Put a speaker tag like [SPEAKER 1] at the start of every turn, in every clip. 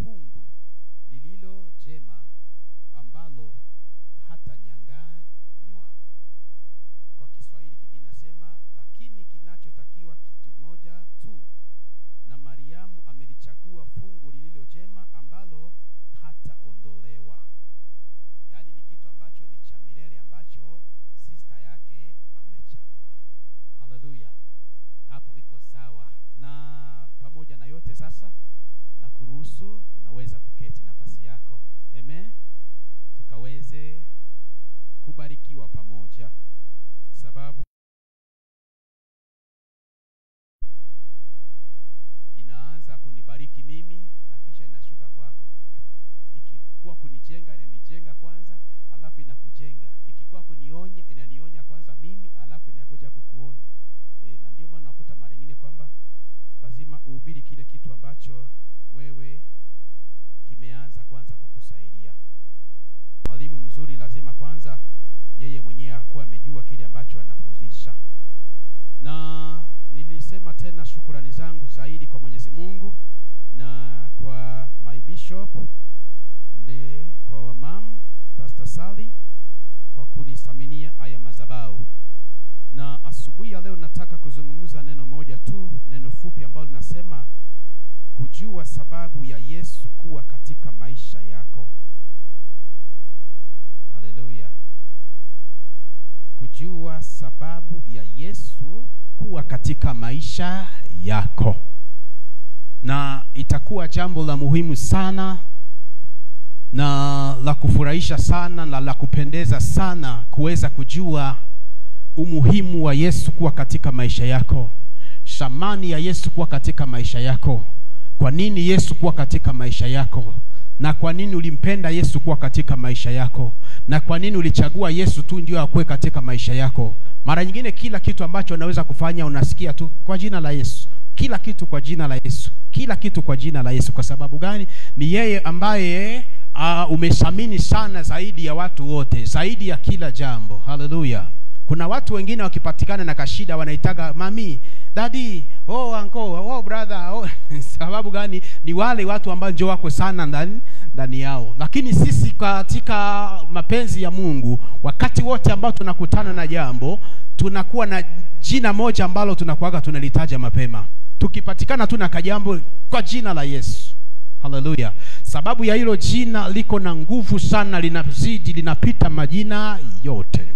[SPEAKER 1] fungu lililo jema ambalo hata nyang'anywa. Kwa Kiswahili kingine nasema, lakini kinachotakiwa kitu moja tu, na Mariamu amelichagua fungu lililo jema ambalo hata ondolewa. Yani ni kitu ambacho ni cha milele ambacho sister yake amechagua. Haleluya. Hapo iko sawa. Na pamoja na yote sasa, na kuruhusu unaweza kuketi nafasi yako. Amen. Tukaweze kubarikiwa pamoja. Sababu inaanza kunibariki mimi na kisha inashuka kwako. Ikikuwa kunijenga inanijenga kwanza, alafu inakujenga. Ikikuwa kunionya inanionya kwanza mimi, alafu inakuja kukuonya. Na ndio maana nakuta mara nyingine kwamba lazima uhubiri kile kitu ambacho wewe kimeanza kwanza kukusaidia. Mwalimu mzuri lazima kwanza yeye mwenyewe akuwa amejua kile ambacho anafundisha. Na nilisema tena shukrani zangu zaidi kwa Mwenyezi Mungu na kwa my bishop, kwa mama Pastor Sally kwa kunisaminia haya madhabahu. Na asubuhi ya leo nataka kuzungumza neno moja tu, neno fupi ambalo linasema kujua sababu ya Yesu kuwa katika maisha yako. Haleluya. Kujua sababu ya Yesu kuwa katika maisha yako. Na itakuwa jambo la muhimu sana na la kufurahisha sana na la kupendeza sana kuweza kujua umuhimu wa Yesu kuwa katika maisha yako. Shamani ya Yesu kuwa katika maisha yako. Kwa nini Yesu kuwa katika maisha yako? Na kwa nini ulimpenda Yesu kuwa katika maisha yako? Na kwa nini ulichagua Yesu tu ndio akue katika maisha yako? Mara nyingine kila kitu ambacho unaweza kufanya unasikia tu kwa jina la Yesu. Kila kitu kwa jina la Yesu. Kila kitu kwa jina la Yesu. Kwa sababu gani? Ni yeye ambaye umeshamini sana zaidi ya watu wote, zaidi ya kila jambo. Haleluya. Kuna watu wengine wakipatikana na kashida wanaitaga mami, daddy, oh uncle, oh brother, oh. Sababu gani? Ni wale watu ambao ndio wako sana ndani yao. Lakini sisi katika mapenzi ya Mungu, wakati wote ambao tunakutana na jambo, tunakuwa na jina moja ambalo tunakuaga tunalitaja mapema. Tukipatikana tu na kajambo kwa jina la Yesu. Haleluya. Sababu ya hilo jina liko na nguvu sana, linazidi, linapita majina yote.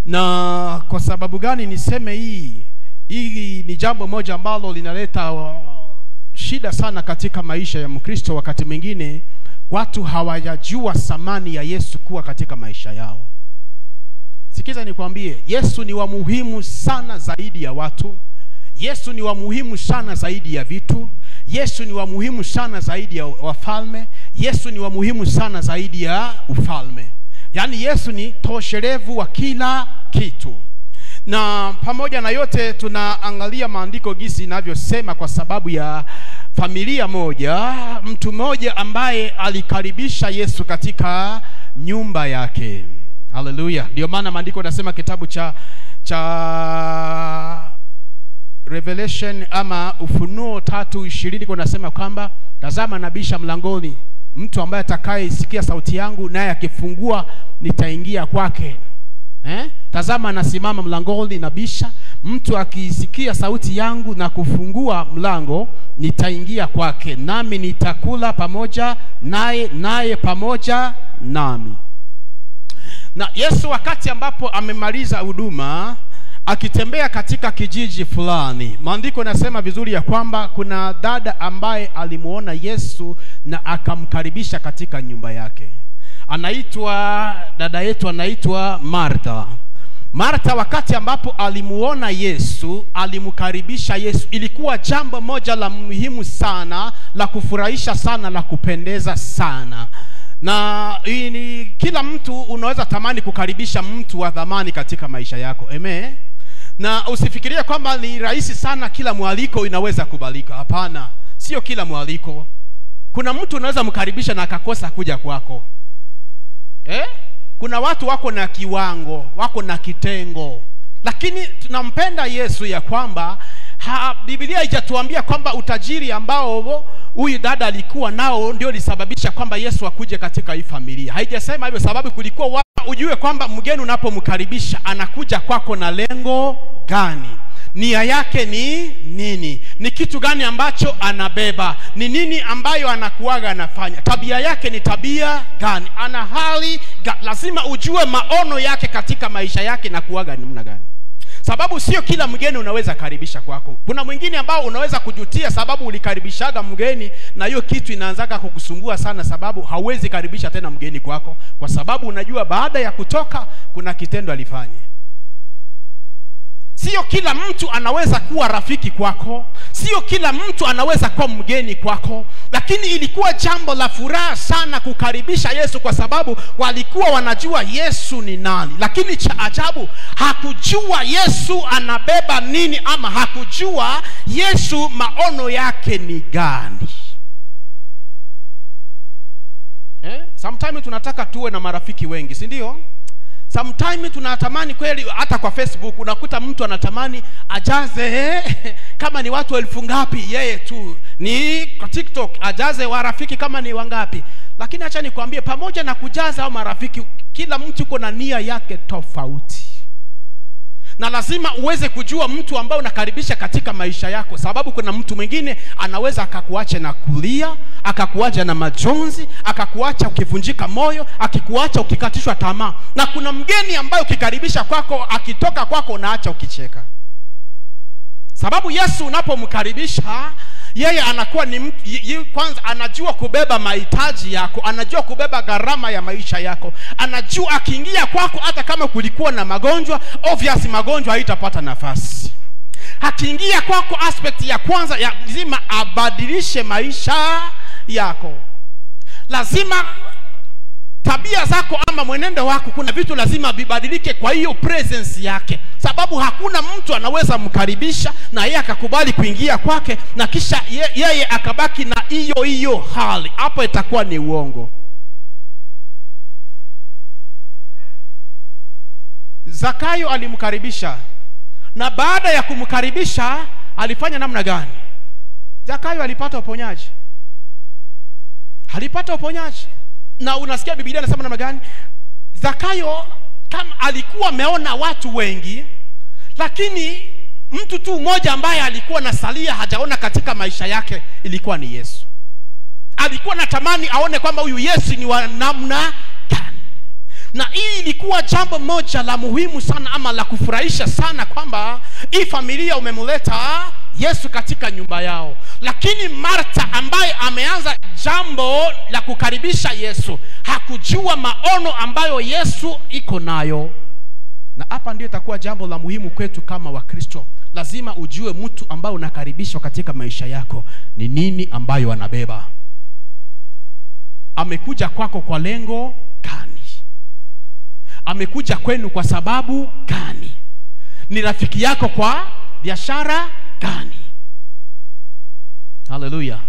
[SPEAKER 1] Na kwa sababu gani niseme hii? Hii ni jambo moja ambalo linaleta shida sana katika maisha ya Mkristo. Wakati mwingine watu hawajajua thamani ya Yesu kuwa katika maisha yao. Sikiza nikwambie, Yesu ni wa muhimu sana zaidi ya watu. Yesu ni wa muhimu sana zaidi ya vitu. Yesu ni wa muhimu sana zaidi ya wafalme. Yesu ni wa muhimu sana zaidi ya ufalme. Yani Yesu ni tosherevu wa kila kitu. Na pamoja na yote tunaangalia maandiko gisi inavyosema kwa sababu ya familia moja, mtu mmoja ambaye alikaribisha Yesu katika nyumba yake. Haleluya. Ndio maana maandiko yanasema kitabu cha Revelation ama Ufunuo 3:20 kunasema kwamba tazama nabisha mlangoni, mtu ambaye atakayesikia sauti yangu naye akifungua nitaingia kwake. Tazama nasimama mlangoni nabisha, mtu akisikia sauti yangu na kufungua mlango nitaingia kwake, nami nitakula pamoja naye pamoja nami. Na Yesu wakati ambapo amemaliza huduma akitembea katika kijiji fulani, maandiko yanasema vizuri ya kwamba kuna dada ambaye alimuona Yesu na akamkaribisha katika nyumba yake. Dada yetu anaitwa Martha. Martha wakati ambapo alimuona Yesu, alimkaribisha Yesu. Ilikuwa jambo moja la muhimu sana, la kufurahisha sana, la kupendeza sana. Na kila mtu unaweza tamani kukaribisha mtu wa thamani katika maisha yako. Amen. Na usifikirie kwamba ni rahisi sana kila mwaliko inaweza kubalika. Hapana, sio kila mwaliko. Kuna mtu unaweza mkaribisha na akakosa kuja kwako. Kuna watu wako na kiwango, wako na kitengo. Lakini tunampenda Yesu ya kwamba Biblia haijatuambia kwamba utajiri ambao huyu dada alikuwa nao ndio lisababisha kwamba Yesu akuje katika hii familia. Haijasema hivyo sababu kulikuwa ujue kwamba mgeni unapomkaribisha anakuja kwako na lengo gani? Nia yake ni nini? Ni kitu gani ambacho anabeba? Ni nini ambayo anakuaga anafanya? Tabia yake ni tabia gani? Ana hali lazima ujue maono yake katika maisha yake na kuaga namna gani. Sababu sio kila mgeni unaweza karibisha kwako. Kuna mwingine ambao unaweza kujutia sababu ulikaribishaga mgeni na hiyo kitu inaanzaka kukusumbua sana sababu hauwezi karibisha tena mgeni kwako kwa sababu unajua baada ya kutoka kuna kitendo alifanya. Sio kila mtu anaweza kuwa rafiki kwako, sio kila mtu anaweza kuwa mgeni kwako, lakini ilikuwa jambo la furaha sana kukaribisha Yesu kwa sababu walikuwa wanajua Yesu ni nani. Lakini cha ajabu hakujua Yesu anabeba nini ama hakujua Yesu maono yake ni gani. Sometimes tunataka tuwe na marafiki wengi, si ndio? Sometimes tunatamani kweli, hata kwa Facebook unakuta mtu anatamani ajaze kama ni watu 1000 ngapi yeye tu, ni kwa TikTok ajaze warafiki kama ni wangapi. Lakini acha nikwambie, pamoja na kujaza au marafiki, kila mtu uko na nia yake tofauti. Na lazima uweze kujua mtu ambao unakaribisha katika maisha yako, sababu kuna mtu mwingine anaweza akakuacha na kulia, akakuacha na majonzi, akakuacha ukivunjika moyo, akikuacha ukikatishwa tamaa. Na kuna mgeni ambaye ukikaribisha kwako, akitoka kwako unaacha ukicheka. Sababu Yesu unapomkaribisha, yeye anakuwa ni kwanza anajua kubeba mahitaji yako, anajua kubeba gharama ya maisha yako, anajua akiingia kwako hata kama kulikuwa na magonjwa, obvious magonjwa haitapata nafasi. Akiingia kwako, aspect ya kwanza ya lazima abadilishe maisha yako. Lazima tabia zako ama mwenendo wako, kuna vitu lazima vibadilike kwa hiyo presence yake. Sababu hakuna mtu anaweza mkaribisha na yeye akakubali kuingia kwake na kisha yeye akabaki na hiyo hali. Hapo itakuwa ni uongo. Zakayo alimkaribisha, na baada ya kumkaribisha alifanya namna gani? Zakayo alipata uponyaji. Alipata uponyaji. Na unasikia Biblia inasema namna gani? Zakayo kama alikuwa ameona watu wengi, lakini mtu tu mmoja ambaye alikuwa nasalia hajaona katika maisha yake ilikuwa ni Yesu. Alikuwa natamani aone kwamba huyu Yesu ni wa namna gani. Na hii ilikuwa jambo moja la muhimu sana ama la kufurahisha sana kwamba hii familia umemleta Yesu katika nyumba yao. Lakini Martha ambaye ameanza jambo la kukaribisha Yesu hakujua maono ambayo Yesu iko nayo. Na hapa ndio itakuwa jambo la muhimu kwetu kama Wakristo. Lazima ujue mtu ambaye unakaribishwa katika maisha yako ni nini ambayo anabeba. Amekuja kwako kwa lengo gani? Amekuja kwenu kwa sababu gani? Ni rafiki yako kwa biashara gani? Hallelujah.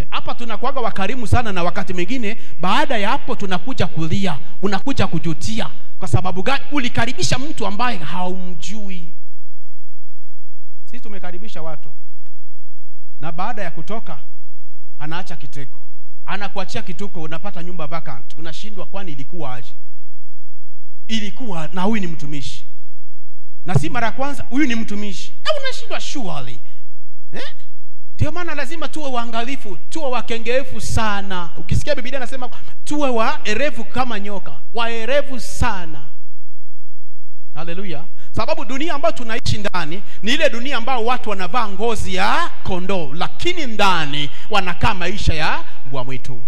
[SPEAKER 1] Hapa tunakuaga wakarimu sana, na wakati mwingine baada ya hapo tunakuja kulia, unakuja kujutia. Kwa sababu gani? Ulikaribisha mtu ambaye haumjui. Sisi tumekaribisha watu na baada ya kutoka anaacha kiteko, anakuachia kituko, unapata nyumba vacant, unashindwa kwani ilikuwa aje? Ilikuwa na huyu ni mtumishi. Na si mara kwanza, huyu ni mtumishi. Na unashindwa surely. Ndio maana lazima tuwe waangalifu, tuwe wakengeefu sana. Ukisikia Biblia inasema tuwe waerevu kama nyoka, waerevu sana. Haleluya. Sababu dunia ambayo tunaishi ndani ni ile dunia ambayo watu wanavaa ngozi ya kondoo, lakini ndani wanakaa maisha ya mbwa mwitu.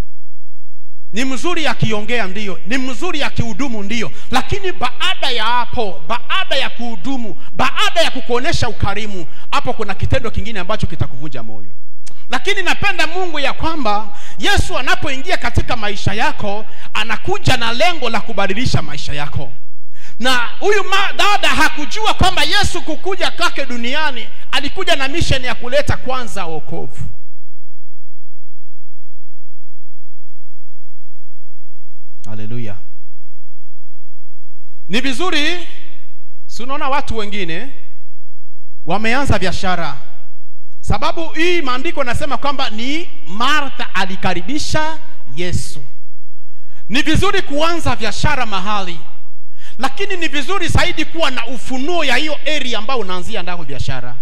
[SPEAKER 1] Ni mzuri akiongea ndio, ni mzuri akihudumu ndio, lakini baada ya hapo, baada ya kuhudumu, baada ya kukuonesha ukarimu, hapo kuna kitendo kingine ambacho kitakuvunja moyo. Lakini napenda Mungu ya kwamba Yesu anapoingia katika maisha yako, anakuja na lengo la kubadilisha maisha yako. Na huyu dada hakujua kwamba Yesu kukuja kwake duniani alikuja na mission ya kuleta kwanza wokovu. Haleluya. Ni vizuri, unaona watu wengine wameanza biashara. Sababu hii maandiko nasema kwamba ni Martha alikaribisha Yesu. Ni vizuri kuanza biashara mahali, lakini ni vizuri zaidi kuwa na ufunuo ya hiyo area ambayo unaanzia ndako biashara.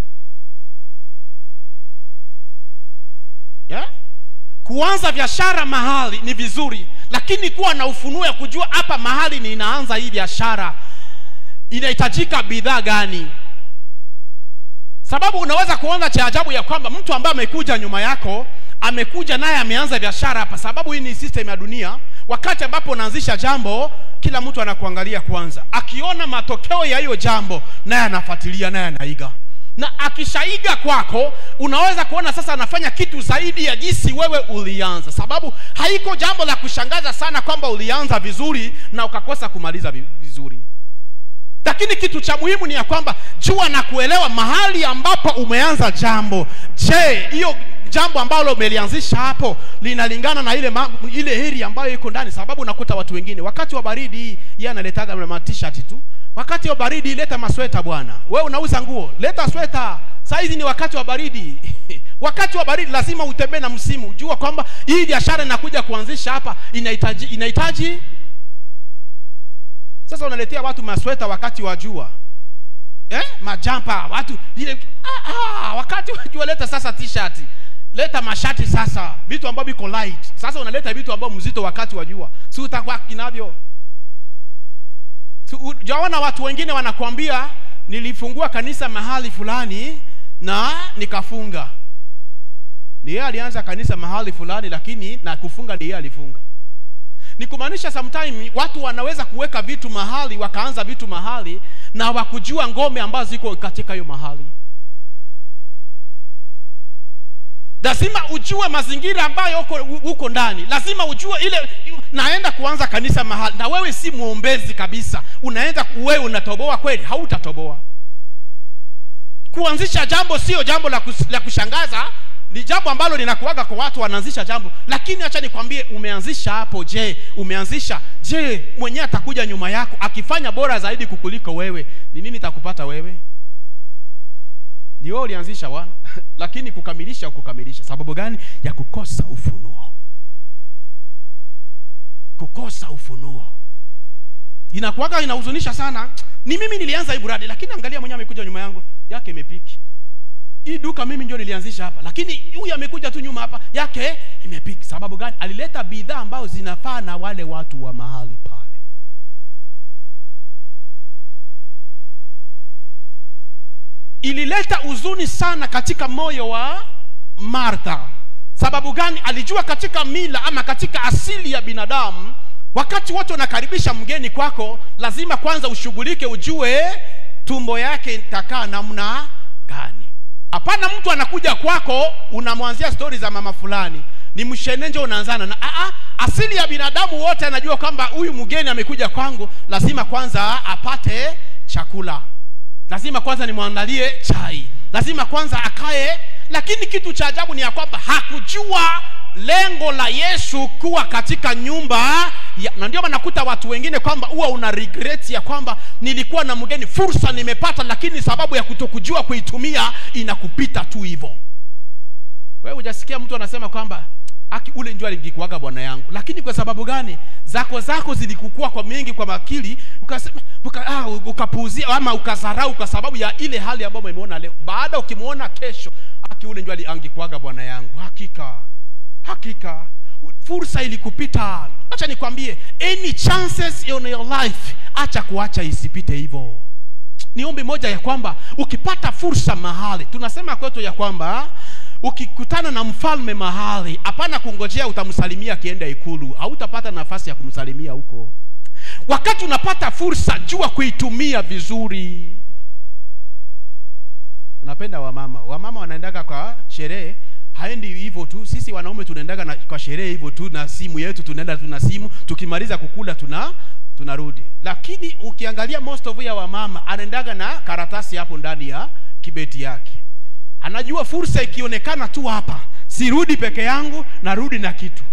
[SPEAKER 1] Kuanza biashara mahali ni vizuri, lakini kuwa na ufunuo ya kujua hapa mahali ninaanza hii biashara inahitajika bidhaa gani. Sababu unaweza kuona cha ajabu ya kwamba mtu ambaye amekuja nyuma yako, amekuja naye ameanza biashara hapa. Sababu hii ni system ya dunia. Wakati ambapo unaanzisha jambo, kila mtu anakuangalia kwanza. Akiona matokeo ya hiyo jambo, naye anafuatilia, naye anaiga. Na akishaiga kwako, unaweza kuona sasa anafanya kitu zaidi ya jinsi wewe ulianza. Sababu haiko jambo la kushangaza sana kwamba ulianza vizuri na ukakosa kumaliza vizuri. Lakini kitu cha muhimu ni ya kwamba jua na kuelewa mahali ambapo umeanza jambo. Je, hiyo jambo ambalo umelianzisha hapo linalingana na ile heri ambayo iko ndani? Sababu unakuta watu wengine wakati wa baridi yeye analetaga na t-shirt tu. Wakati wa baridi leta masweta bwana. Wewe unauza nguo, leta sweta. Saizi ni wakati wa baridi. Wakati wa baridi lazima utembee na msimu. Jua kwamba hii biashara inakuja kuanzisha hapa inahitaji. Sasa unaletea watu masweta wakati wa jua. Majampa, watu ile wakati wa jua leta sasa t-shirt. Leta mashati sasa, vitu ambavyo biko light. Sasa unaleta vitu ambavyo mzito wakati wa jua. Si utakuwa kinavyo. Jaona watu wengine wanakuambia nilifungua kanisa mahali fulani na nikafunga. Ni yeye alianza kanisa mahali fulani, lakini na kufunga ni yeye alifunga. Ni kumaanisha sometime watu wanaweza kuweka vitu mahali, wakaanza vitu mahali na wakujua ngome ambazo ziko katika hiyo mahali. Lazima ujue mazingira ambayo uko ndani. Lazima ujue ile naenda kuanza kanisa mahali na wewe si muombezi kabisa. Unaenda wewe unatoboa kweli? Hautatoboa. Kuanzisha jambo sio jambo la kushangaza, ni jambo ambalo linakuaga kwa watu wanaanzisha jambo. Lakini acha nikwambie, umeanzisha hapo, je, umeanzisha, je, mwenye atakuja nyuma yako akifanya bora zaidi kukuliko wewe, ni nini takupata wewe? Ndio ulianzisha wana, lakini kukamilisha. Sababu gani? Ya kukosa ufunuo. Kukosa ufunuo inakuaga inahuzunisha sana. Ni mimi nilianza hii buradi, lakini angalia mwenye amekuja nyuma yangu yake imepiki. Hii duka mimi ndio nilianzisha hapa, lakini huyu amekuja tu nyuma hapa yake imepiki. Sababu gani? Alileta bidhaa ambao zinafaa na wale watu wa mahali pale. Ilileta huzuni sana katika moyo wa Martha. Sababu gani? Alijua katika mila ama katika asili ya binadamu, wakati watu wanakaribisha mgeni kwako, lazima kwanza ushughulike, ujue tumbo yake itakaa namna gani. Hapana mtu anakuja kwako unamwanzia stories za mama fulani, ni mshenenje unaanzana na asili ya binadamu wote anajua kwamba huyu mgeni amekuja kwangu, lazima kwanza apate chakula. Lazima kwanza nimwandalie chai. Lazima kwanza akae. Lakini kitu cha ajabu ni ya kwamba hakujua lengo la Yesu kuwa katika nyumba na ndio nakuta watu wengine kwamba huwa una regret ya kwamba nilikuwa na mgeni, fursa nimepata, lakini sababu ya kutokujua kuitumia inakupita tu hivyo. Wewe hujasikia mtu anasema kwamba ule njoo alingikuaga bwana yangu, lakini kwa sababu gani? Zako zilikukua kwa mingi kwa makili, ukasema ukapuuzia ama ukasarau kwa sababu ya ile hali ambayo umeona leo. Baada ukimuona kesho, ule njoo alingikuaga bwana yangu. Hakika fursa ilikupita. Acha nikwambie, any chances in your life, acha kuacha isipite hivyo. Ni ombi moja ya kwamba ukipata fursa mahali, tunasema kwetu ya kwamba ukikutana na mfalme mahali, hapana kungojea utamsalimia kienda ikulu. Hautapata nafasi ya kumsalimia huko. Wakati unapata fursa, jua kuitumia vizuri. Napenda wamama wanaendaga kwa sherehe, haendi hivyo tu. Sisi wanaume tunaendaga kwa sherehe hivyo tu, na simu yetu tunaenda tuna simu, tukimaliza kukula tunarudi. Lakini ukiangalia most of ya wamama anaendaga na karatasi hapo ndani ya kibeti yake. Anajua fursa ikionekana tu hapa, sirudi peke yangu, narudi na kitu.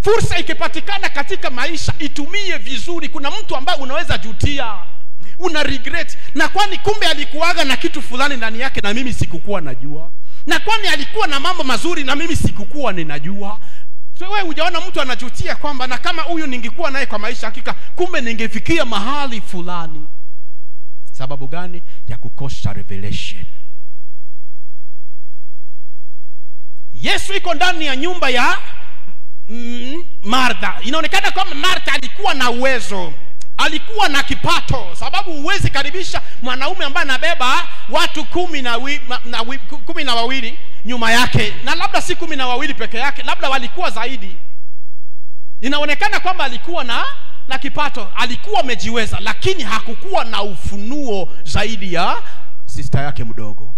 [SPEAKER 1] Fursa ikipatikana katika maisha, itumie vizuri. Kuna mtu ambaye unaweza jutia. una regret. Na kwani kumbe alikuwaga na kitu fulani ndani yake na mimi sikukuwa najua? Na kwani alikuwa na mambo mazuri na mimi sikukuwa ninajua? So wewe hujaona mtu anajutia kwamba na kama huyu ningekuwa naye kwa maisha hakika kumbe ningefikia mahali fulani. Sababu gani? Ya kukosa revelation. Yesu iko ndani ya nyumba ya Martha. Inaonekana kwamba Martha alikuwa na uwezo, alikuwa na kipato, sababu huwezi karibisha mwanaume ambaye anabeba watu 12 nyuma yake, na labda si 12 peke yake, labda walikuwa zaidi. Inaonekana kwamba alikuwa na kipato, alikuwa amejiweza, lakini hakukuwa na ufunuo zaidi ya sister yake mdogo.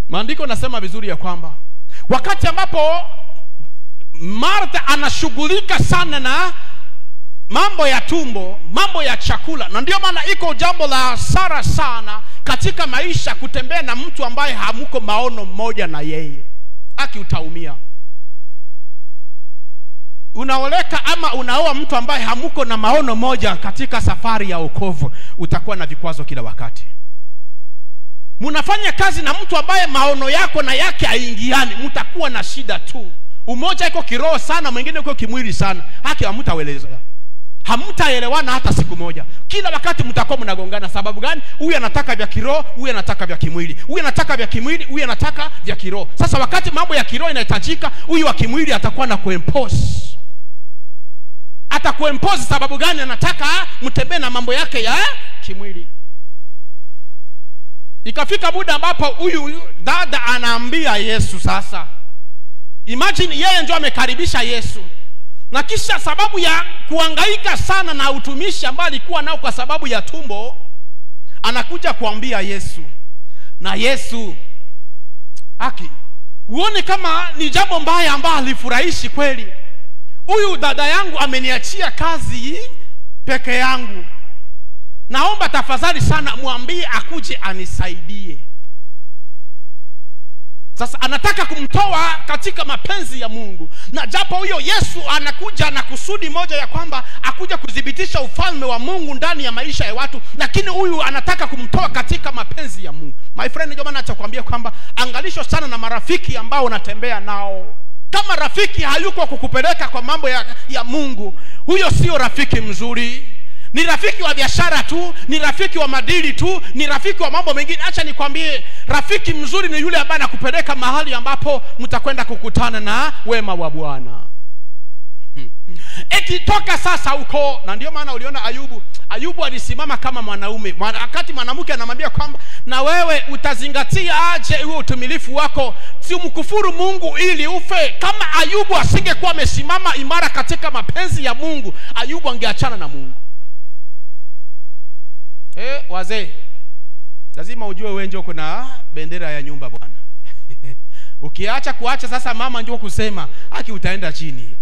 [SPEAKER 1] Maandiko nasema vizuri ya kwamba wakati ambapo Martha anashughulika sana na mambo ya tumbo, mambo ya chakula, na ndio maana iko jambo la hasara sana katika maisha kutembea na mtu ambaye hamuko maono mmoja na yeye. Utaumia. Unaoleka ama unaoa mtu ambaye hamuko na maono moja katika safari ya wokovu, utakuwa na vikwazo kila wakati. Munafanya kazi na mtu ambaye maono yako na yake haingiani, mtakuwa na shida tu. Umoja iko kiroho sana, mwingine uko kimwili sana. Hamtaelewana hata siku moja. Kila wakati mtakuwa mnagongana. Sababu gani? Huyu anataka vya kiroho, huyu anataka vya kimwili. Huyu anataka vya kimwili, huyu anataka vya kiroho. Sasa wakati mambo ya kiroho inahitajika, huyu wa kimwili atakuwa na kuimpose. Atakuimpose sababu gani? Anataka mtembee na mambo yake ya kimwili. Ikafika muda ambapo huyu dada anaambia Yesu sasa. Imagine yeye ndio amekaribisha Yesu. Na kisha sababu ya kuhangaika sana na utumishi ambao alikuwa nao kwa sababu ya tumbo, anakuja kuambia Yesu. Na Yesu uone kama ni jambo mbaya ambalo alifurahishi kweli. Huyu dada yangu ameniachia kazi peke yangu. Naomba tafadhali sana muambie akuje anisaidie. Sasa anataka kumtoa katika mapenzi ya Mungu. Na japo huyo Yesu anakuja na kusudi moja ya kwamba akuja kudhibitisha ufalme wa Mungu ndani ya maisha ya watu, lakini huyu anataka kumtoa katika mapenzi ya Mungu. My friend, ndio maana natakwambia kwamba angalisho sana na marafiki ambao unatembea nao. Kama rafiki hayuko kukupeleka kwa mambo ya Mungu, huyo sio rafiki mzuri. Ni rafiki wa biashara tu, ni rafiki wa madili tu, ni rafiki wa mambo mengine. Acha nikwambie, rafiki mzuri ni yule ambaye anakupeleka mahali ambapo mtakwenda kukutana na wema wa Bwana. Ikitoka sasa huko, na ndio maana uliona Ayubu alisimama kama mwanaume. Wakati mwanamke anamwambia kwamba na wewe utazingatia aje huo utumilifu wako, si umkufuru Mungu ili ufe. Kama Ayubu asingekuwa amesimama imara katika mapenzi ya Mungu, Ayubu angeachana na Mungu. Wazee, lazima ujue wewe ndio kuna bendera ya nyumba bwana. Ukiacha kuacha sasa mama ndio kusema, utaenda chini.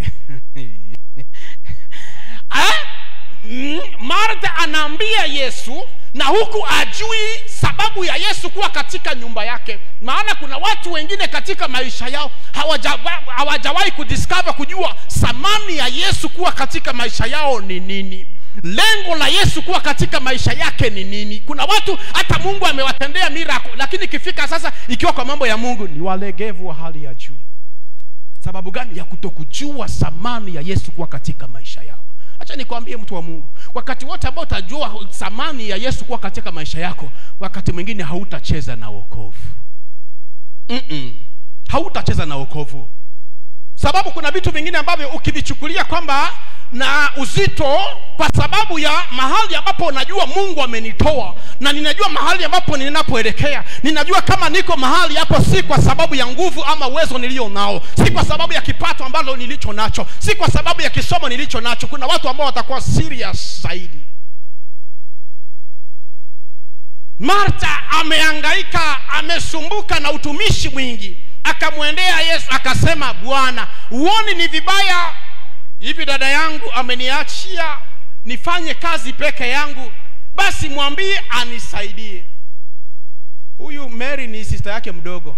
[SPEAKER 1] Martha anaambia Yesu, na huku ajui sababu ya Yesu kuwa katika nyumba yake. Maana kuna watu wengine katika maisha yao hawajawahi kujua thamani ya Yesu kuwa katika maisha yao ni nini. Lengo la Yesu kuwa katika maisha yake ni nini? Kuna watu hata Mungu amewatendea miracle, lakini kifika sasa ikiwa kwa mambo ya Mungu ni walegevu wa hali ya juu. Sababu gani? Ya kutokujua thamani ya Yesu kuwa katika maisha yao. Acha nikwambie mtu wa Mungu, wakati wote ambao utajua thamani ya Yesu kuwa katika maisha yako, wakati mwingine hautacheza na wokovu. Hautacheza na wokovu. Sababu kuna vitu vingine ambavyo ukivichukulia kwamba na uzito kwa sababu ya mahali ambapo unajua Mungu amenitoa, na ninajua mahali ambapo ninapoelekea, ninajua kama niko mahali hapo si kwa sababu ya nguvu ama uwezo nilio nao, si kwa sababu ya kipato ambalo nilicho nacho, si kwa sababu ya kisomo nilicho nacho. Kuna watu ambao watakuwa serious zaidi. Martha amehangaika, amesumbuka na utumishi mwingi. Akamwendea Yesu akasema, Bwana, uoni ni vibaya hivi dada yangu ameniachia nifanye kazi peke yangu? Basi mwambie anisaidie. Huyu Mary ni sister yake mdogo,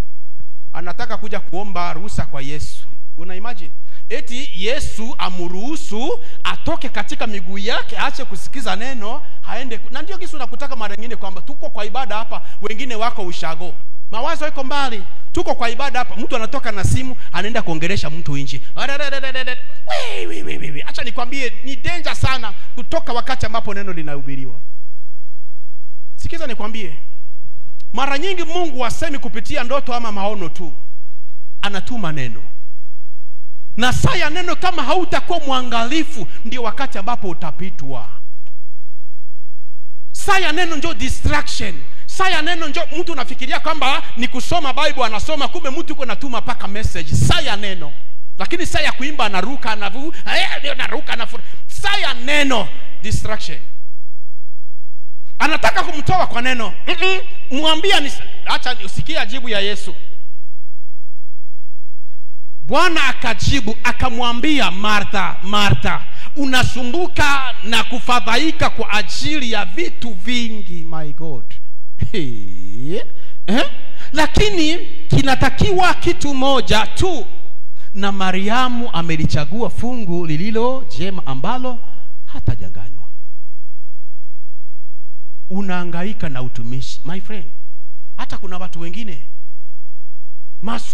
[SPEAKER 1] anataka kuja kuomba ruhusa kwa Yesu. Una imagine? eti Yesu amruhusu atoke katika miguu yake, aache kusikiza neno, haende. Na ndio kisu nakutaka mara nyingine kwamba tuko kwa ibada hapa, wengine wako ushago, mawazo yako mbali. Tuko kwa ibada hapa, mtu anatoka na simu anaenda kuongelesha mtu nje. Acha nikwambie, ni danger sana kutoka wakati ambapo neno linahubiriwa. Sikiza nikwambie, mara nyingi Mungu hasemi kupitia ndoto ama maono tu, anatuma neno. Na saa ya neno kama hautakuwa mwangalifu, ndio wakati ambapo utapitwa. Saa ya neno ndio distraction. Saa ya neno ndio mtu unafikiria kwamba ni kusoma Bible anasoma, kumbe mtu yuko natuma paka message. Saa ya neno. Lakini saa ya kuimba anaruka anaruka. Saa ya neno distraction. Anataka kumtoa kwa neno. Mwambie acha usikie jibu ya Yesu. Bwana akajibu akamwambia Martha, Martha, unasumbuka na kufadhaika kwa ajili ya vitu vingi. My God. Lakini kinatakiwa kitu moja tu, na Mariamu amelichagua fungu lililo jema ambalo hatajanganywa. Unahangaika na utumishi, my friend. Hata kuna watu wengine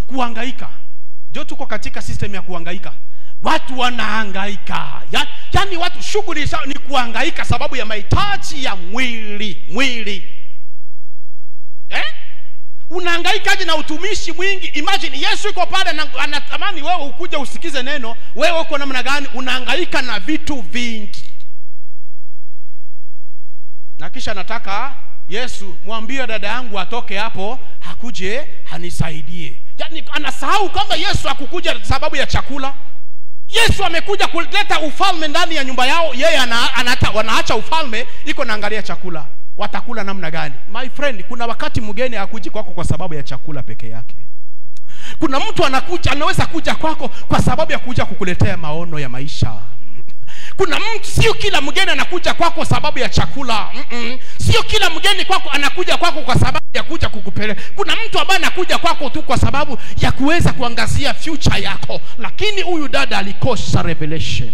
[SPEAKER 1] kuhangaika. Ndio tuko katika system ya kuhangaika. Watu wanahangaika. Yaani watu shughuli zao ni kuhangaika sababu ya mahitaji ya mwili. Unahangaikaje na utumishi mwingi? Imagine Yesu yuko pale na anatamani wewe ukuje usikize neno. Wewe uko namna gani? Unahangaika na vitu vingi. Na kisha nataka Yesu mwambie dada yangu atoke hapo, hakuje hanisaidie. Yaani anasahau kwamba Yesu hakukuja sababu ya chakula. Yesu amekuja kuleta ufalme ndani ya nyumba yao. Yeye wanaacha ufalme, iko naangalia chakula. Watakula namna gani? My friend, kuna wakati mgeni hakuji kwako kwa sababu ya chakula peke yake. Kuna mtu anaweza kuja kwako kwa sababu ya kuja kukuletea maono ya maisha. Kuna mtu, sio kila mgeni anakuja kwako kwa sababu ya chakula. Sio kila mgeni kwako anakuja kwako kwa sababu ya kuja kukupeleka. Kuna mtu ambaye anakuja kwako tu kwa sababu ya kuweza kuangazia future yako. Lakini huyu dada alikosa revelation.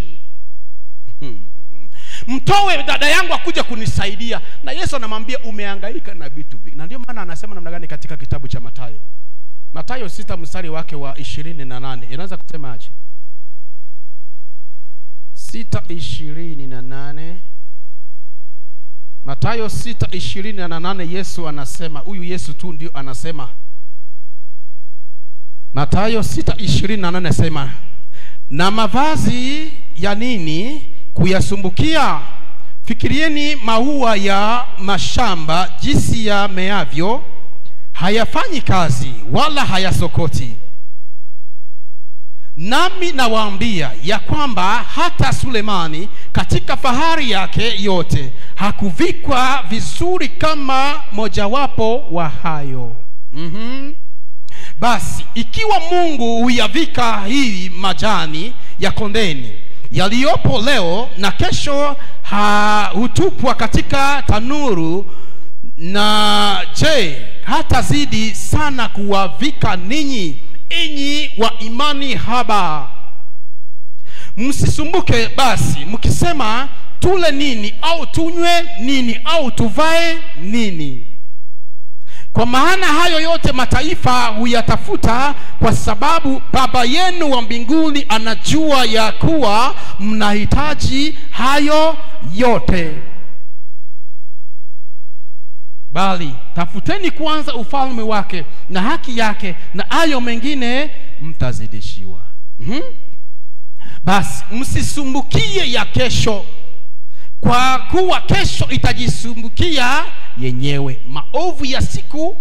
[SPEAKER 1] Mtowe dada yangu akuja kunisaidia. Na Yesu anamwambia umehangaika na vitu vingi. Na ndio maana anasema namna gani katika kitabu cha Mathayo. Mathayo 6 mstari wake wa 28. Inaanza kusema aje? 6:28. Mathayo 6:28 Yesu anasema, huyu Yesu tu ndio anasema. Mathayo 6:28 anasema, na mavazi ya nini kuyasumbukia? Fikirieni maua ya mashamba jinsi ya meavyo, hayafanyi kazi wala hayasokoti. Nami nawaambia ya kwamba hata Sulemani katika fahari yake yote hakuvikwa vizuri kama mojawapo wa hayo. Basi ikiwa Mungu huyavika hii majani ya kondeni yaliyopo leo na kesho hutupwa katika tanuru, na je, hata zidi sana kuwavika ninyi, enyi wa imani haba? Msisumbuke basi mkisema tule nini au tunywe nini au tuvae nini, kwa maana hayo yote mataifa huyatafuta, kwa sababu Baba yenu wa mbinguni anajua ya kuwa mnahitaji hayo yote. Bali tafuteni kwanza ufalme wake na haki yake, na hayo mengine mtazidishiwa. Basi msisumbukie ya kesho, kwa kuwa kesho itajisumbukia yenyewe. Maovu ya siku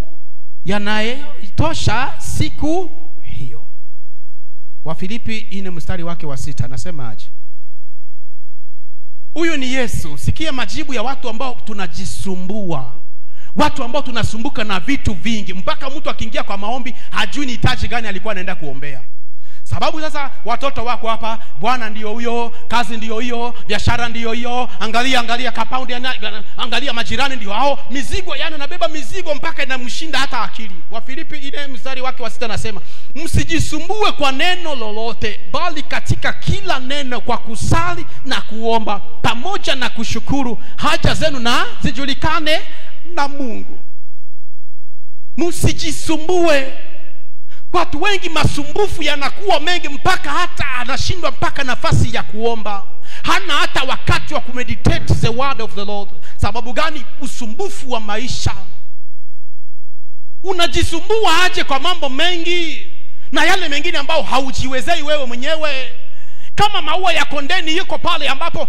[SPEAKER 1] yanayotosha siku hiyo. Wafilipi 4 mstari wake wa 6 anasema aje? Huyu ni Yesu. Sikia majibu ya watu ambao tunajisumbua. Watu ambao tunasumbuka na vitu vingi, mpaka mtu akiingia kwa maombi hajui ni hitaji gani alikuwa anaenda kuombea. Sababu sasa watoto wako hapa, bwana ndio huyo, kazi ndio hiyo, biashara ndio hiyo, angalia compound, angalia majirani ndio hao, mizigo, yani anabeba mizigo mpaka inamshinda hata akili. Wafilipi ile mstari wake wa 6 anasema, msijisumbue kwa neno lolote, bali katika kila neno kwa kusali na kuomba pamoja na kushukuru, haja zenu na zijulikane na Mungu. Msijisumbue. Watu wengi masumbufu yanakuwa mengi mpaka hata anashindwa mpaka nafasi ya kuomba. Hana hata wakati wa kumeditate the word of the Lord. Sababu gani? Usumbufu wa maisha. Unajisumbua aje kwa mambo mengi na yale mengine ambao haujiwezei wewe mwenyewe. Kama maua ya kondeni yuko pale ambapo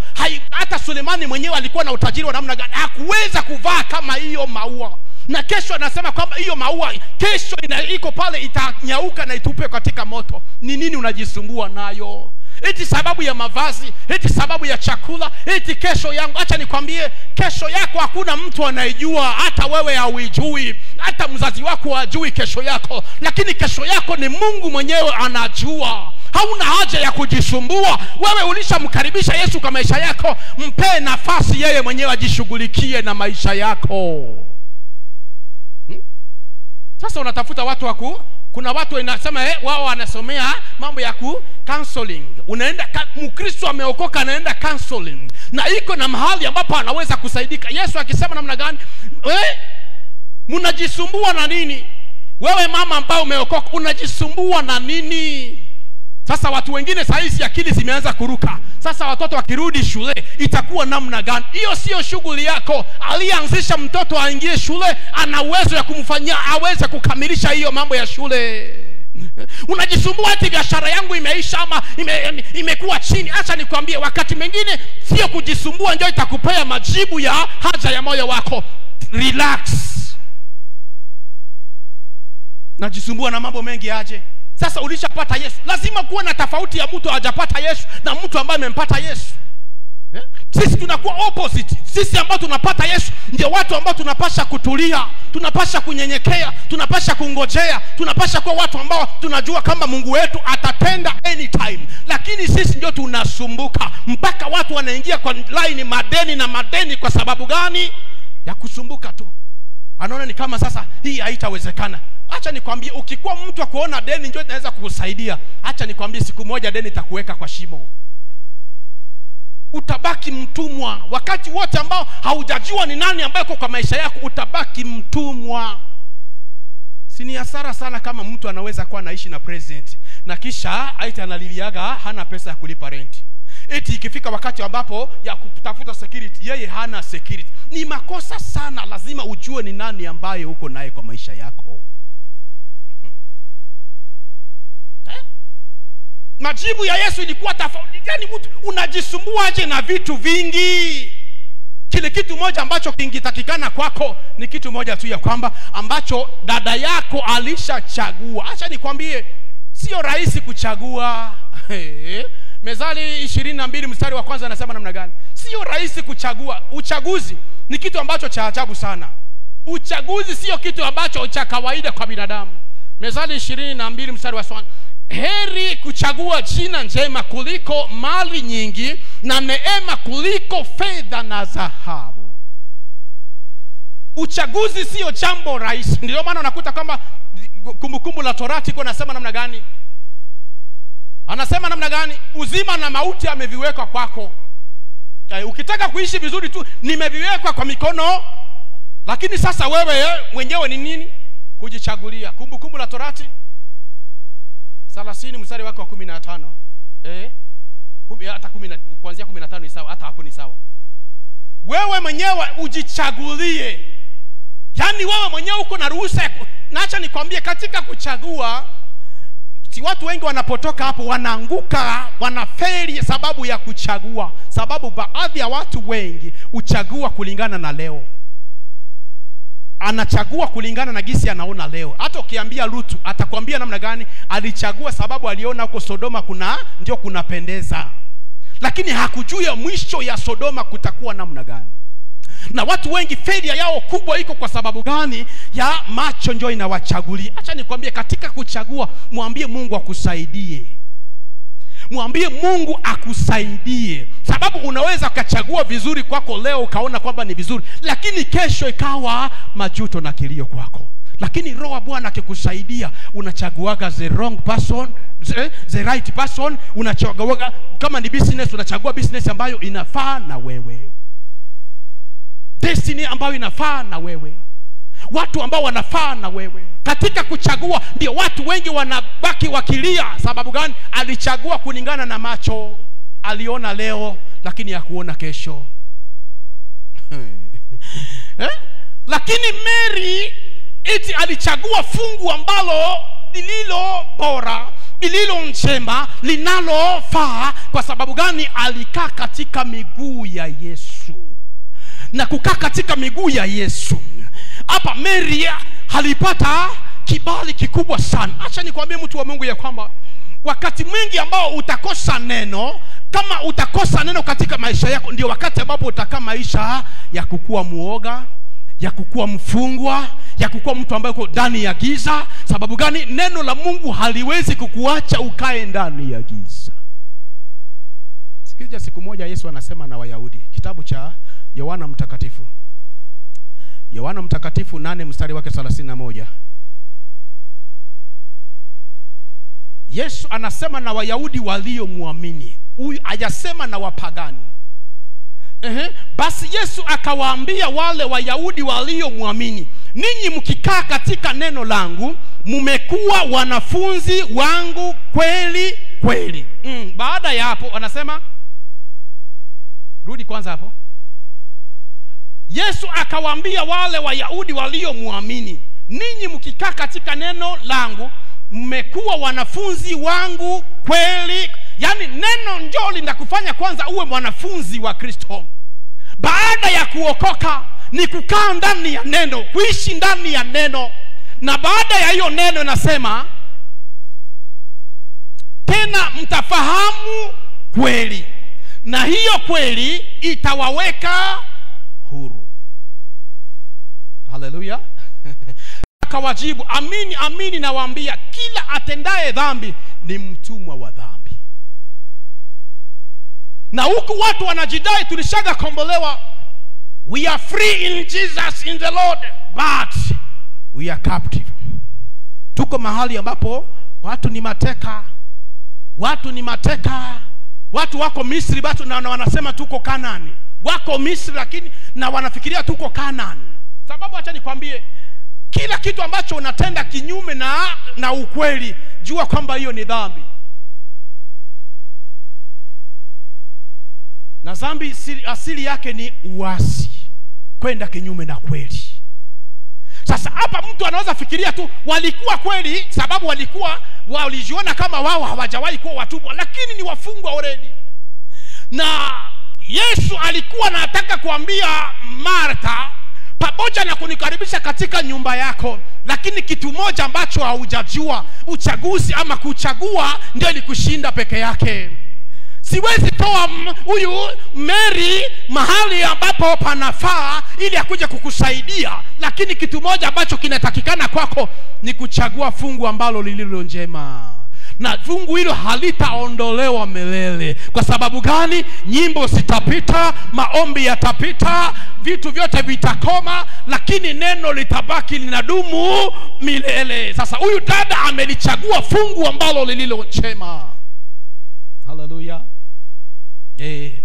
[SPEAKER 1] hata Sulemani mwenyewe alikuwa na utajiri wa namna gani, hakuweza kuvaa kama hiyo maua. Na kesho anasema kwamba hiyo maua kesho iko pale itanyauka na itupe katika moto. Ni nini unajisumbua nayo? Eti sababu ya mavazi, eti sababu ya chakula, eti kesho yangu. Acha nikwambie, kesho yako hakuna mtu anayejua, hata wewe hauijui, hata mzazi wako hajui kesho yako, lakini kesho yako ni Mungu mwenyewe anajua. Hauna haja ya kujisumbua. Wewe ulishamkaribisha Yesu kwa maisha yako, mpe nafasi yeye mwenyewe ajishughulikie na maisha yako. Sasa unatafuta watu kuna watu wanasema wao wanasomea mambo ya counseling. Unaenda Mkristo ameokoka anaenda counseling, na iko na mahali ambapo anaweza kusaidika. Yesu akisema namna gani? Mnajisumbua na nini? Wewe mama ambao umeokoka unajisumbua na nini? Sasa watu wengine saizi akili zimeanza kuruka. Sasa watoto wakirudi shule itakuwa namna gani? Hiyo sio shughuli yako. Alianzisha mtoto aingie shule, ana uwezo ya kumfanyia aweze kukamilisha hiyo mambo ya shule. Unajisumbua ati biashara yangu imeisha ama imekuwa chini. Acha nikwambie, wakati mwingine sio kujisumbua ndio itakupea majibu ya haja ya moyo wako. Relax. Najisumbua na mambo mengi aje? Sasa ulishapata Yesu. Lazima kuwa na tofauti ya mtu hajapata Yesu na mtu ambaye amempata Yesu. Sisi tunakuwa opposite. Sisi ambao tunapata Yesu ndio watu ambao tunapasha kutulia, tunapasha kunyenyekea, tunapasha kungojea, tunapasha kuwa watu ambao tunajua kama Mungu wetu atatenda anytime. Lakini sisi ndio tunasumbuka mpaka watu wanaingia kwa line madeni na madeni. Kwa sababu gani? Ya kusumbuka tu. Anaona ni kama sasa hii haitawezekana. Acha nikwambie, ukikuwa mtu akuona deni ndio inaweza kukusaidia, acha nikwambie siku moja deni itakuweka kwa shimo. Utabaki mtumwa wakati wote ambao haujajua ni nani ambaye uko kwa maisha yako. Utabaki mtumwa. Si ni hasara sana kama mtu anaweza kuwa anaishi na president na kisha aita analiliaga hana pesa ya kulipa rent. Eti ikifika wakati ambapo ya kutafuta security yeye hana security. Ni makosa sana. Lazima ujue ni nani ambaye uko naye kwa maisha yako. Majibu ya Yesu ilikuwa tofauti. Yaani mtu unajisumbua aje na vitu vingi? Kile kitu moja ambacho kingitakikana kwako ni kitu moja tu, ya kwamba ambacho dada yako alishachagua. Acha nikwambie, sio rahisi kuchagua. Mezali 22 mstari wa kwanza anasema namna gani? Sio rahisi kuchagua. Uchaguzi ni kitu ambacho cha ajabu sana. Uchaguzi sio kitu ambacho cha kawaida kwa binadamu. Mezali 22 mstari wa kwanza, heri kuchagua jina njema kuliko mali nyingi, na neema kuliko fedha na dhahabu. Uchaguzi sio jambo rahisi. Ndio maana unakuta kwamba Kumbukumbu la Torati iko nasema namna gani? Anasema namna gani? Uzima na mauti ameviweka kwako. Ukitaka kuishi vizuri tu nimeviweka kwa mikono. Lakini sasa wewe mwenyewe ni nini? Kujichagulia. Kumbukumbu la Torati 30 mstari wake wa 15. Hata 10 kuanzia 15 ni sawa, hata hapo ni sawa. Wewe mwenyewe ujichagulie. Yaani wewe mwenyewe uko na ruhusa. Na acha nikwambie, katika kuchagua, si watu wengi wanapotoka hapo wanaanguka, wanafeli sababu ya kuchagua. Sababu baadhi ya watu wengi uchagua kulingana na leo. Anachagua kulingana na gisi anaona leo. Hata ukiambia Lutu atakwambia namna gani? Alichagua sababu aliona huko Sodoma ndio kunapendeza. Lakini hakujua mwisho ya Sodoma kutakuwa namna gani. Na watu wengi failure yao kubwa iko kwa sababu gani? Ya macho ndio inawachagulia. Acha nikwambie, katika kuchagua mwambie Mungu akusaidie. Mwambie Mungu akusaidie. Sababu unaweza ukachagua vizuri kwako leo ukaona kwamba ni vizuri, lakini kesho ikawa majuto na kilio kwako. Lakini Roho wa Bwana akikusaidia, unachaguaga the wrong person, the right person. Unachagua kama ni business, unachagua business ambayo inafaa na wewe, destiny ambayo inafaa na wewe, watu ambao wanafaa na wewe. Katika kuchagua ndio watu wengi wanabaki wakilia. Sababu gani? Alichagua kulingana na macho, aliona leo lakini hakuona kesho. Lakini Mary eti alichagua fungu ambalo lililo bora, lililo njema, linalofaa. Kwa sababu gani? Alikaa katika miguu ya Yesu. Na kukaa katika miguu ya Yesu, hapa Mary alipata kibali kikubwa sana. Acha nikwambie mtu wa Mungu ya kwamba wakati mwingi ambao utakosa neno, kama utakosa neno katika maisha yako, ndio wakati ambapo utakaa maisha ya kukua muoga, ya kukua mfungwa, ya kukua mtu ambaye uko ndani ya giza. Sababu gani? Neno la Mungu haliwezi kukuacha ukae ndani ya giza. Sikija siku moja Yesu anasema na Wayahudi, kitabu cha Yohana Mtakatifu, Yohana Mtakatifu 8 mstari wake 31. Yesu anasema na Wayahudi waliomuamini. Huyu hajasema na wapagani. Basi Yesu akawaambia wale Wayahudi waliomuamini, ninyi mkikaa katika neno langu, mmekuwa wanafunzi wangu kweli kweli. Baada ya hapo anasema, rudi kwanza hapo. Yesu akawaambia wale Wayahudi waliomuamini, ninyi mkikaa katika neno langu, mmekuwa wanafunzi wangu kweli. Yani neno njoo linakufanya kwanza uwe mwanafunzi wa Kristo. Baada ya kuokoka ni kukaa ndani ya neno, kuishi ndani ya neno. Na baada ya hiyo neno nasema, tena mtafahamu kweli, na hiyo kweli itawaweka huru. Haleluya. Akawajibu, amini amini nawaambia, kila atendaye dhambi ni mtumwa wa dhambi. Na huku watu wanajidai tulishaga kombolewa, we are free in Jesus, in the Lord, but we are captive. Tuko mahali ambapo watu ni mateka, watu ni mateka. Watu wako Misri bado na wanasema tuko Kanaani. Wako Misri lakini na wanafikiria tuko Kanaani. Sababu acha nikwambie, kila kitu ambacho unatenda kinyume na ukweli, jua kwamba hiyo ni dhambi. Na dhambi asili yake ni uasi, kwenda kinyume na kweli. Sasa hapa mtu anaweza fikiria tu walikuwa kweli, sababu walijiona kama wao hawajawahi kuwa watumwa, lakini ni wafungwa already. Na Yesu alikuwa anataka kuambia Martha, pamoja na kunikaribisha katika nyumba yako, lakini kitu moja ambacho haujajua, uchaguzi ama kuchagua ndio likushinda peke yake. Siwezi toa huyu Mary mahali ambapo panafaa ili akuje kukusaidia, lakini kitu moja ambacho kinatakikana kwako ni kuchagua fungu ambalo lililo njema. Na fungu hilo halitaondolewa milele. Kwa sababu gani? Nyimbo zitapita, maombi yatapita, vitu vyote vitakoma, lakini neno litabaki linadumu milele. Sasa huyu dada amelichagua fungu ambalo lililo njema. Haleluya.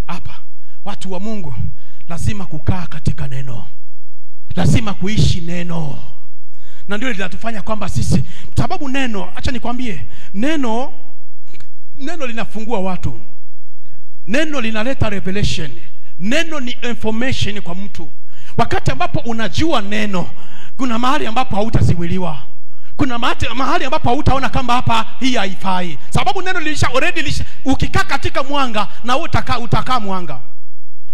[SPEAKER 1] Hapa watu wa Mungu lazima kukaa katika neno, lazima kuishi neno. Na ndio linatufanya kwamba sisi, sababu neno, acha nikwambie, neno linafungua watu. Neno linaleta revelation. Neno ni information kwa mtu. Wakati ambapo unajua neno, kuna mahali ambapo hautaziwiliwa. Kuna mahali ambapo hautaona kama hapa hii haifai. Sababu neno already ukikaa katika mwanga na utakaa mwanga.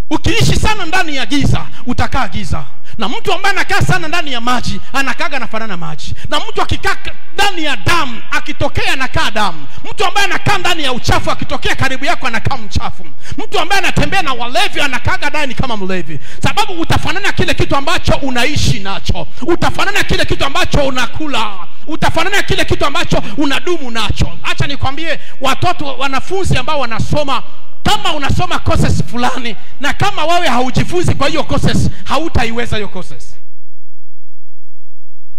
[SPEAKER 1] Ukiishi sana ndani ya giza, utakaa giza. Na mtu ambaye anakaa sana ndani ya maji, anakaaga anafanana maji. Na mtu akikaa ndani ya damu, akitokea anakaa damu. Mtu ambaye anakaa ndani ya uchafu, akitokea karibu yako anakaa mchafu. Mtu ambaye anatembea na walevi, anakaaga ndani kama mlevi. Sababu utafanana kile kitu ambacho unaishi nacho. Utafanana kile kitu ambacho unakula. utafanana kile kitu ambacho unadumu nacho. Acha nikwambie watoto, wanafunzi ambao wanasoma, kama unasoma courses fulani na kama wewe haujifunzi kwa hiyo courses, hautaiweza hiyo courses.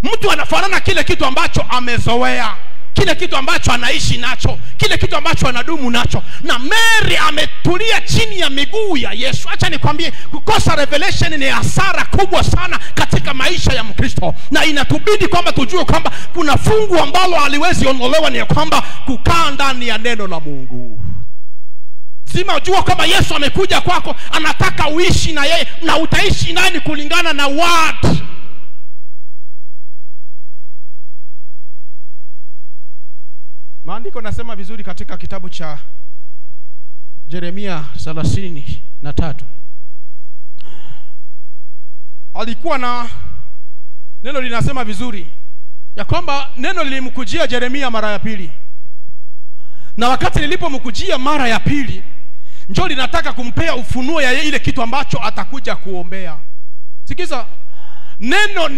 [SPEAKER 1] Mtu anafanana kile kitu ambacho amezoea, kile kitu ambacho anaishi nacho, kile kitu ambacho anadumu nacho. Na Mary ametulia chini ya miguu ya Yesu. Acha nikwambie, kukosa revelation ni hasara kubwa sana katika maisha ya Mkristo, na inatubidi kwamba tujue kwamba kuna fungu ambalo haliwezi ondolewa, ni kwamba kukaa ndani ya neno la Mungu. Sima ujua kwamba Yesu amekuja kwako, anataka uishi na yeye, na utaishi naye kulingana na word. Maandiko nasema vizuri katika kitabu cha Yeremia 33. Alikuwa na neno linasema vizuri ya kwamba neno lilimkujia Yeremia mara ya pili. Na wakati lilipomkujia mara ya pili, njoo linataka kumpea ufunuo ya ile kitu ambacho atakuja kuombea. Sikiza, neno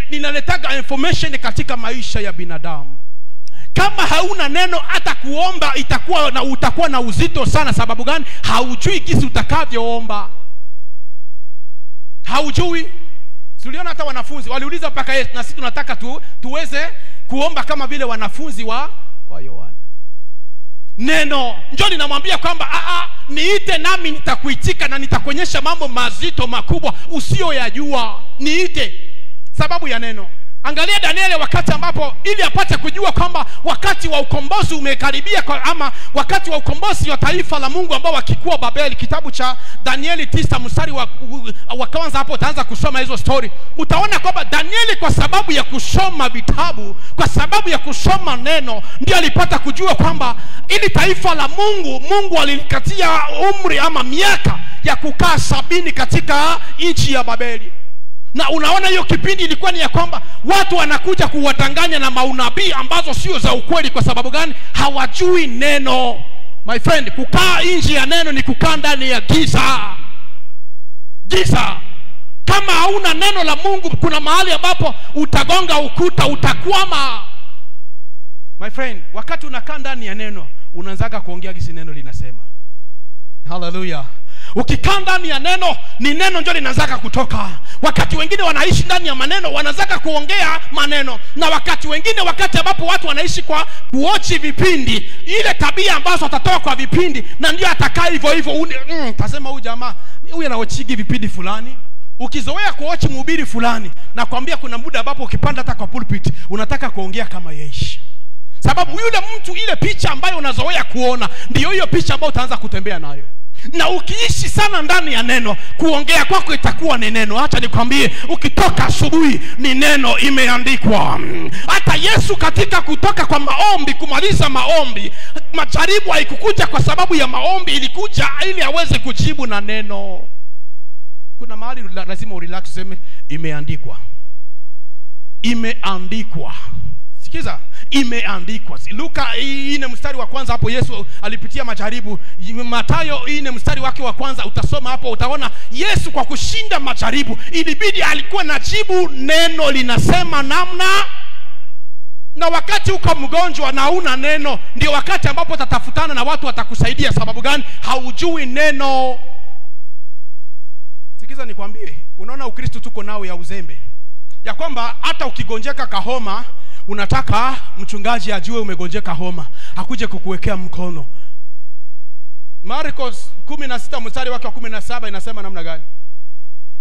[SPEAKER 1] linaletaga information katika maisha ya binadamu. Kama hauna neno, hata kuomba utakuwa na uzito sana. Sababu gani? Haujui jinsi utakavyoomba. Haujui. Tuliona hata wanafunzi waliuliza mpaka Yesu, na sisi tunataka tuweze kuomba kama vile wanafunzi wa Yohana. Neno njoo linamwambia kwamba niite nami nitakuitika, na nitakuonyesha mambo mazito makubwa usiyoyajua. Niite. Sababu ya neno. Angalia Danieli, wakati ambapo ili apate kujua kwamba wakati wa ukombozi umekaribia, ama wakati wa ukombozi wa taifa la Mungu ambao wakikuwa Babeli. Kitabu cha Danieli 9 mstari wa kwanza, hapo utaanza kusoma hizo story. Utaona kwamba Danieli kwa sababu ya kusoma vitabu, kwa sababu ya kusoma neno, ndio alipata kujua kwamba ili taifa la Mungu alilikatia umri ama miaka ya kukaa 70 katika nchi ya Babeli. Na unaona hiyo kipindi ilikuwa ni ya kwamba watu wanakuja kuwadanganya na maunabii ambazo sio za ukweli. Kwa sababu gani? Hawajui neno. My friend, kukaa nje ya neno ni kukaa ndani ya giza. Giza. Kama hauna neno la Mungu, kuna mahali ambapo utagonga ukuta, utakwama. My friend, wakati unakaa ndani ya neno, unaanza kuongea jinsi neno linasema. Hallelujah. Ukikaa ndani ya neno, ni neno ndio linaanza kutoka. Wakati wengine wanaishi ndani ya maneno, wanaanza kuongea maneno. Na wakati wengine, wakati ambapo watu wanaishi kwa kuochi vipindi, ile tabia ambazo atatoa kwa vipindi, na ndio atakaa hivyo hivyo. Tasema huyu jamaa, huyu anaochigi vipindi fulani. Ukizoea kuochi mhubiri fulani, na kwambia kuna muda ambapo ukipanda hata kwa pulpit unataka kuongea kama yeye. Sababu yule mtu, ile picha ambayo unazoea kuona, ndio hiyo picha ambayo utaanza kutembea nayo. Na ukiishi sana ndani ya neno, kuongea kwako itakuwa ni neno. Acha nikwambie, ukitoka asubuhi ni neno imeandikwa. Hata Yesu katika kutoka kwa maombi, kumaliza maombi, majaribu haikukuja kwa sababu ya maombi, ilikuja ili aweze kujibu na neno. Kuna mahali lazima urelax, useme imeandikwa. Imeandikwa. Sikiza, imeandikwa. Luka 4 mstari wa kwanza, hapo Yesu alipitia majaribu. Mathayo 4 mstari wake wa kwanza, utasoma hapo, utaona Yesu kwa kushinda majaribu ilibidi alikuwa najibu neno linasema namna. Na wakati uko mgonjwa na una neno, ndio wakati ambapo utatafutana na watu watakusaidia. Sababu gani? Haujui neno. Sikiza nikwambie, unaona Ukristo tuko nao ya uzembe, ya kwamba hata ukigonjeka kahoma, unataka mchungaji ajue umegonjeka homa, akuje kukuwekea mkono. Marcos 16 mstari wake wa 17 inasema namna gani?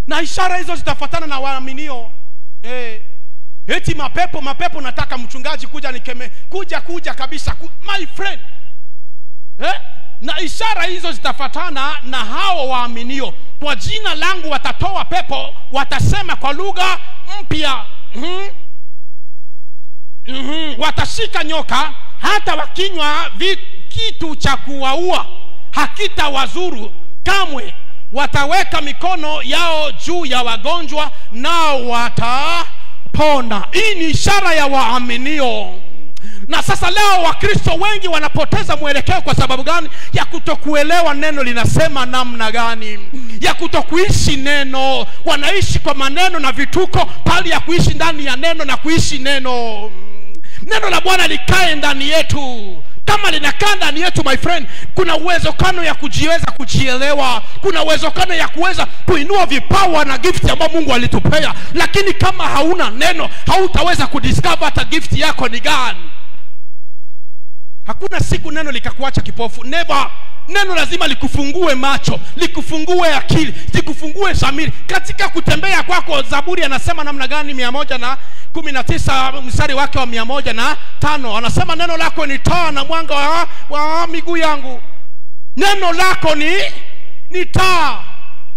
[SPEAKER 1] Na ishara hizo zitafuatana na waaminio. Eti mapepo nataka mchungaji kuja nikeme, kuja kabisa. My friend. Na ishara hizo zitafuatana na hao waaminio. Kwa jina langu watatoa pepo, watasema kwa lugha mpya. Watashika nyoka, hata wakinywa kitu cha kuwaua hakitawazuru kamwe. Wataweka mikono yao juu ya wagonjwa, nao watapona. Hii ni ishara ya waaminio. Na sasa leo Wakristo wengi wanapoteza mwelekeo. Kwa sababu gani? Ya kutokuelewa neno linasema namna gani, ya kutokuishi neno. Wanaishi kwa maneno na vituko, pali ya kuishi ndani ya neno na kuishi neno. Neno la Bwana likae ndani yetu. Kama linakaa ndani yetu, my friend, kuna uwezekano ya kujielewa, kuna uwezekano ya kuweza kuinua vipawa na gift ambayo Mungu alitupea. Lakini kama hauna neno, hautaweza kudiscover hata gift yako ni gani. Hakuna siku neno likakuacha kipofu. Never. Neno lazima likufungue macho, likufungue akili, likufungue dhamiri. Katika kutembea kwako, Zaburi anasema namna gani? 119 mstari wake wa 105 anasema, neno lako ni taa na mwanga wa miguu yangu. Neno lako ni taa.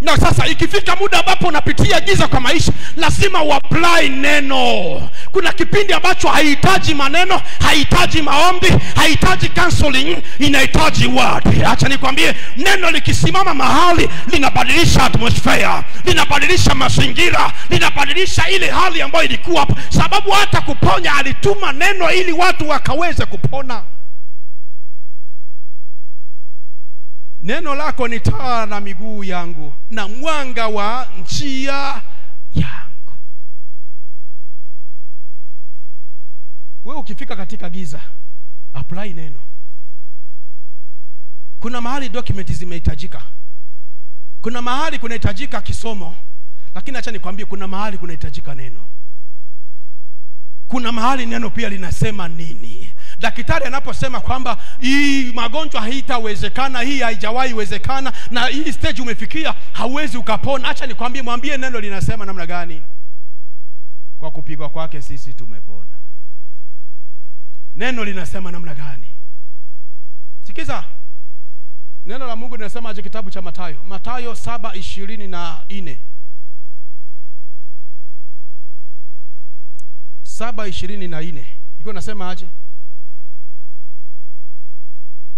[SPEAKER 1] Na sasa ikifika muda ambapo unapitia giza kwa maisha, lazima uapply neno. Kuna kipindi ambacho haihitaji maneno, haihitaji maombi, haihitaji counseling, inahitaji word. Acha nikwambie, neno likisimama mahali linabadilisha atmosphere, linabadilisha mazingira, linabadilisha ile hali ambayo ilikuwa hapo. Sababu hata kuponya alituma neno ili watu wakaweze kupona. Neno lako ni taa na miguu yangu na mwanga wa njia yangu. Wewe ukifika katika giza, apply neno. Kuna mahali document zimehitajika, kuna mahali kunahitajika kisomo, lakini acha nikwambie, kuna mahali kunahitajika neno. Kuna mahali neno pia linasema nini. Daktari anaposema kwamba hii magonjwa haitawezekana, hii haijawahi wezekana, na hii stage umefikia hauwezi ukapona, acha nikwambie, mwambie neno linasema namna gani. Kwa kupigwa kwake sisi tumepona. Neno linasema namna gani? Sikiza. Neno la Mungu linasema aje kitabu cha Mathayo? Mathayo 7:24. 7:24. Iko nasema aje?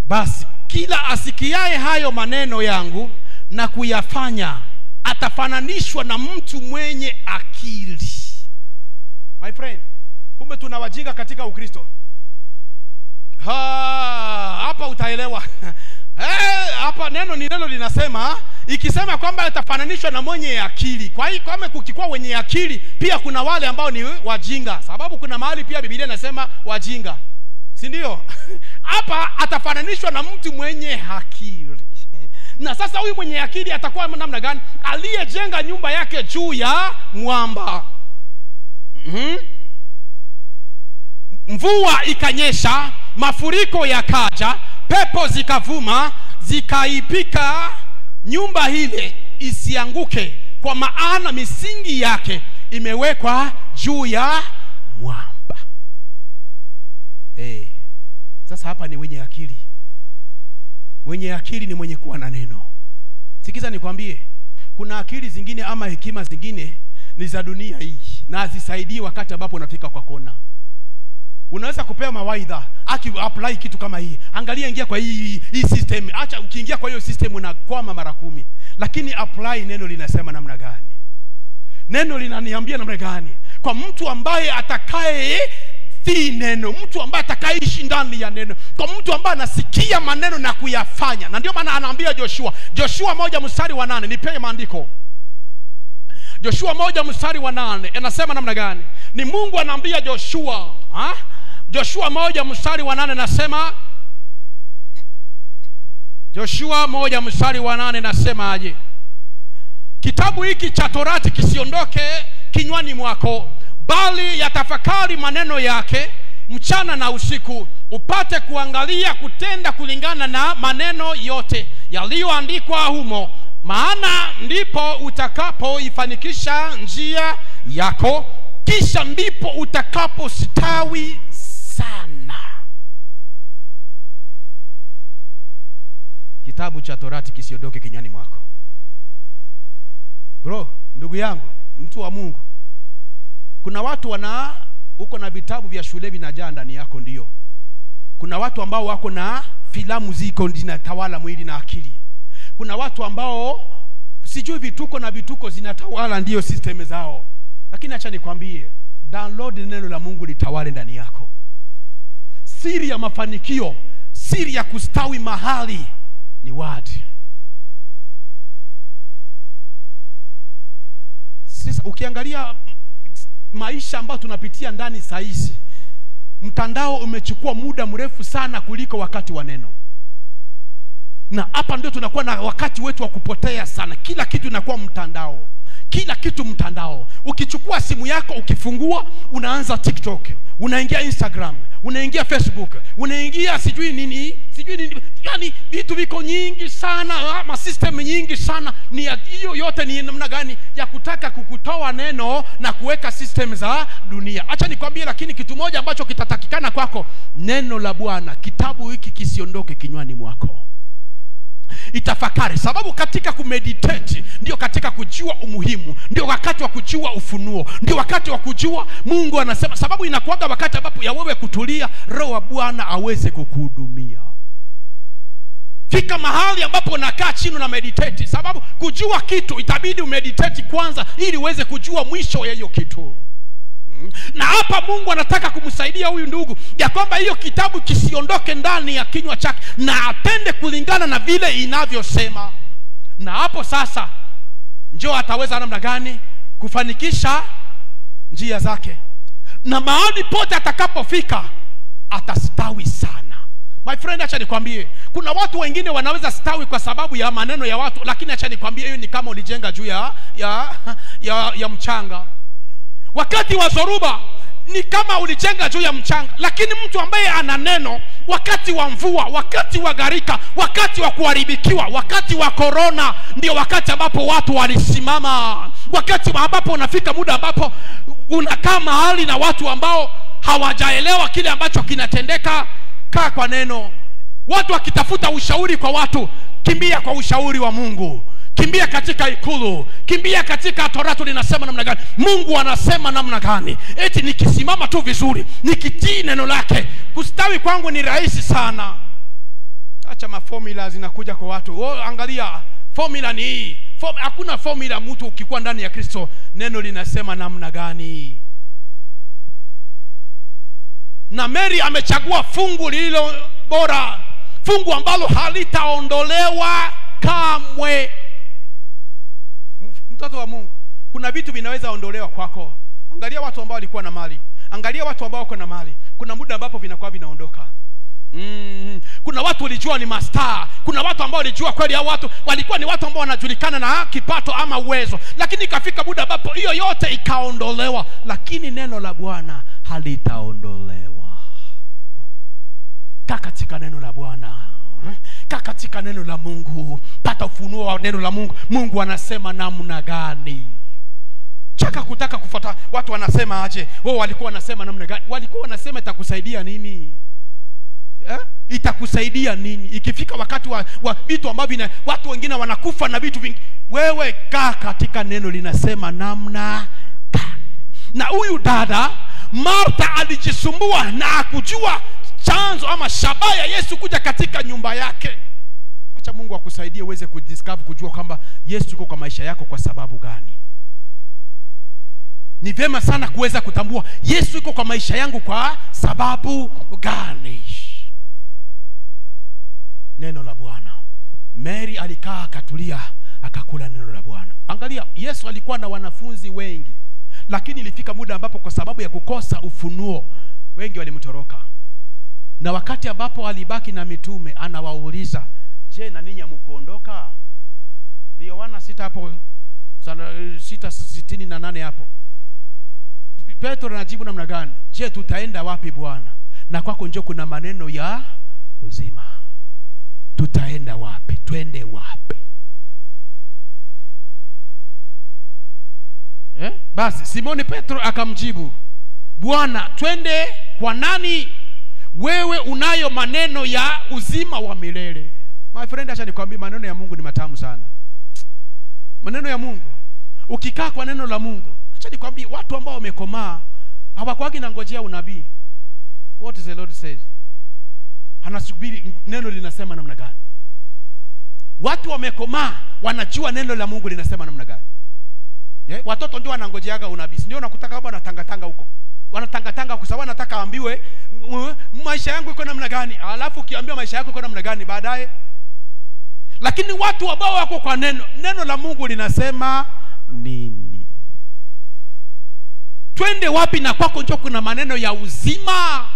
[SPEAKER 1] Basi kila asikiaye hayo maneno yangu na kuyafanya atafananishwa na mtu mwenye akili. My friend, kumbe tunawajinga katika Ukristo. Hapa utaelewa. Hapa neno linasema, ikisema kwamba atafananishwa na mwenye akili. Kwa hiyo kama kukikuwa wenye akili, pia kuna wale ambao ni wajinga. Sababu kuna mahali pia Biblia inasema wajinga, si ndio? Hapa atafananishwa na mtu mwenye akili. Na sasa huyu mwenye akili atakuwa namna gani? Aliyejenga nyumba yake juu ya mwamba. Mvua ikanyesha, mafuriko yakaja, pepo zikavuma, zikaipika nyumba ile isianguke, kwa maana misingi yake imewekwa juu ya mwamba. Sasa hapa ni mwenye akili. Mwenye akili ni mwenye kuwa na neno. Sikiza nikwambie, kuna akili zingine ama hekima zingine ni za dunia hii, na hazisaidii wakati ambapo unafika kwa kona. Unaweza kupewa mawaidha, apply kitu kama hii, angalia, ingia kwa hii system. Acha ukiingia kwa hiyo system unakwama mara 10. Lakini apply neno linasema namna gani? Neno linaniambia namna gani? Kwa mtu ambaye atakaye neno, mtu ambaye atakaishi ndani ya neno, kwa mtu ambaye anasikia maneno na kuyafanya. Na ndio maana anaambia Joshua 1:8, nipeye maandiko. Joshua 1:8 anasema namna gani? Ni Mungu anaambia Joshua, Joshua 1:8 anasema, Joshua 1:8 anasema aje? Kitabu hiki cha Torati kisiondoke kinywani mwako, bali yatafakari maneno yake mchana na usiku, upate kuangalia kutenda kulingana na maneno yote yaliyoandikwa humo, maana ndipo utakapoifanikisha njia yako, kisha ndipo utakapostawi sana. Kitabu cha Torati kisiondoke kinywani mwako. Bro, ndugu yangu, mtu wa Mungu, kuna watu uko na vitabu vya shule vinajaa ndani yako, ndio. Kuna watu ambao wako na filamu ziko zinatawala mwili na akili. Kuna watu ambao sijui vituko zinatawala ndio system zao. Lakini acha nikwambie, download neno la Mungu litawale ndani yako. Siri ya mafanikio, siri ya kustawi mahali ni word. Sasa ukiangalia maisha ambayo tunapitia ndani saizi, mtandao umechukua muda mrefu sana kuliko wakati wa neno. Na hapa ndio tunakuwa na wakati wetu wa kupotea sana. Kila kitu inakuwa mtandao. Kila kitu mtandao. Ukichukua simu yako ukifungua, unaanza TikTok, unaingia Instagram, unaingia Facebook, unaingia sijui nini. Yani vitu viko nyingi sana, ma system nyingi sana. Ni hiyo yote ni namna gani ya kutaka kukutoa neno na kuweka system za dunia. Acha nikwambie, lakini kitu moja ambacho kitatakikana kwako, neno la Bwana. Kitabu hiki kisiondoke kinywani mwako. Itafakari, sababu katika kumeditate ndio katika kujua umuhimu, ndio wakati wa kujua ufunuo, ndio wakati wa kujua Mungu anasema, sababu inakuaga wakati ambapo ya wewe kutulia, Roho wa Bwana aweze kukuhudumia. Fika mahali ambapo unakaa chini na meditate, sababu kujua kitu itabidi umeditate kwanza ili uweze kujua mwisho ya hiyo kitu. Na hapa Mungu anataka kumsaidia huyu ndugu ya kwamba hiyo kitabu kisiondoke ndani ya kinywa chake, na atende kulingana na vile inavyosema. Na hapo sasa njoo ataweza namna gani kufanikisha njia zake, na mahali pote atakapofika atastawi sana. My friend, acha nikwambie, kuna watu wengine wanaweza stawi kwa sababu ya maneno ya watu, lakini acha nikwambie, hiyo ni kama ulijenga juu ya mchanga. Wakati wa zoruba ni kama ulijenga juu ya mchanga, lakini mtu ambaye ana neno, wakati wa mvua, wakati wa gharika, wakati wa kuharibikiwa, wakati wa corona, ndio wakati ambapo watu walisimama. Wakati ambapo unafika muda ambapo unakaa mahali na watu ambao hawajaelewa kile ambacho kinatendeka, kaa kwa neno. Watu wakitafuta ushauri kwa watu, kimbia kwa ushauri wa Mungu. Kimbia katika ikulu, kimbia katika Torati linasema namna gani, Mungu anasema namna gani. Eti nikisimama tu vizuri, nikitii neno lake, kustawi kwangu ni rahisi sana. Acha maformula zinakuja kwa watu. Angalia, formula ni hii. Hakuna formula. Mtu ukikuwa ndani ya Kristo, neno linasema namna gani. Na Mary amechagua fungu lililo bora, fungu ambalo halitaondolewa kamwe. Mtoto wa Mungu, kuna vitu vinaweza ondolewa kwako. Angalia watu ambao walikuwa na mali, angalia watu ambao wako na mali, kuna muda ambapo vinakuwa vinaondoka. Kuna watu walijua ni master, kuna watu ambao walijua kweli hao watu walikuwa ni watu ambao wanajulikana na kipato ama uwezo, lakini ikafika muda ambapo hiyo yote ikaondolewa, lakini neno la Bwana halitaondolewa. Kaa katika neno la Bwana. Kaa katika neno la Mungu. Pata ufunuo wa neno la Mungu. Mungu anasema namna gani. Chaka kutaka kufuata watu wanasema aje. Walikuwa wanasema namna gani. Walikuwa wanasema itakusaidia nini? Itakusaidia nini? Ikifika wakati wa vitu ambavyo watu wengine wanakufa na vitu vingi, wewe kaa katika neno linasema namna gani. Na huyu dada Martha alijisumbua na akujua chanzo ama shabaha ya Yesu kuja katika nyumba yake. Acha Mungu akusaidie uweze kudiscover, kujua kwamba Yesu yuko kwa maisha yako kwa sababu gani. Ni vema sana kuweza kutambua Yesu yuko kwa maisha yangu kwa sababu gani. Neno la Bwana. Mary alikaa akatulia akakula neno la Bwana. Angalia, Yesu alikuwa na wanafunzi wengi, lakini ilifika muda ambapo kwa sababu ya kukosa ufunuo wengi walimtoroka. Na wakati ambapo alibaki na mitume, anawauliza, je, na ninyi mkuondoka? Ni Yohana 6 hapo 6:68 hapo. Petro anajibu namna gani? Je, tutaenda wapi Bwana? Na kwako njoo kuna maneno ya uzima. Tutaenda wapi? Twende wapi? Basi Simoni Petro akamjibu, Bwana, twende kwa nani? Wewe unayo maneno ya uzima wa milele. My friend, acha nikwambie, maneno ya Mungu ni matamu sana. Maneno ya Mungu, ukikaa kwa neno la Mungu, acha nikwambie, watu ambao wamekomaa hawakuagi na ngojea unabii. What is the Lord says? Anasubiri neno linasema namna gani. Watu wamekomaa wanajua neno la Mungu linasema namna gani. Watoto ndio wanangojeaga unabii. Ndio nakutaka baba anatangatanga huko. Wanatangatanga kwa sababu anataka aambiwe maisha yangu iko namna gani, alafu ukiambiwa maisha yako iko namna gani baadaye. Lakini watu ambao wako kwa neno la Mungu linasema nini? Twende wapi? Na kwako njoo kuna maneno ya uzima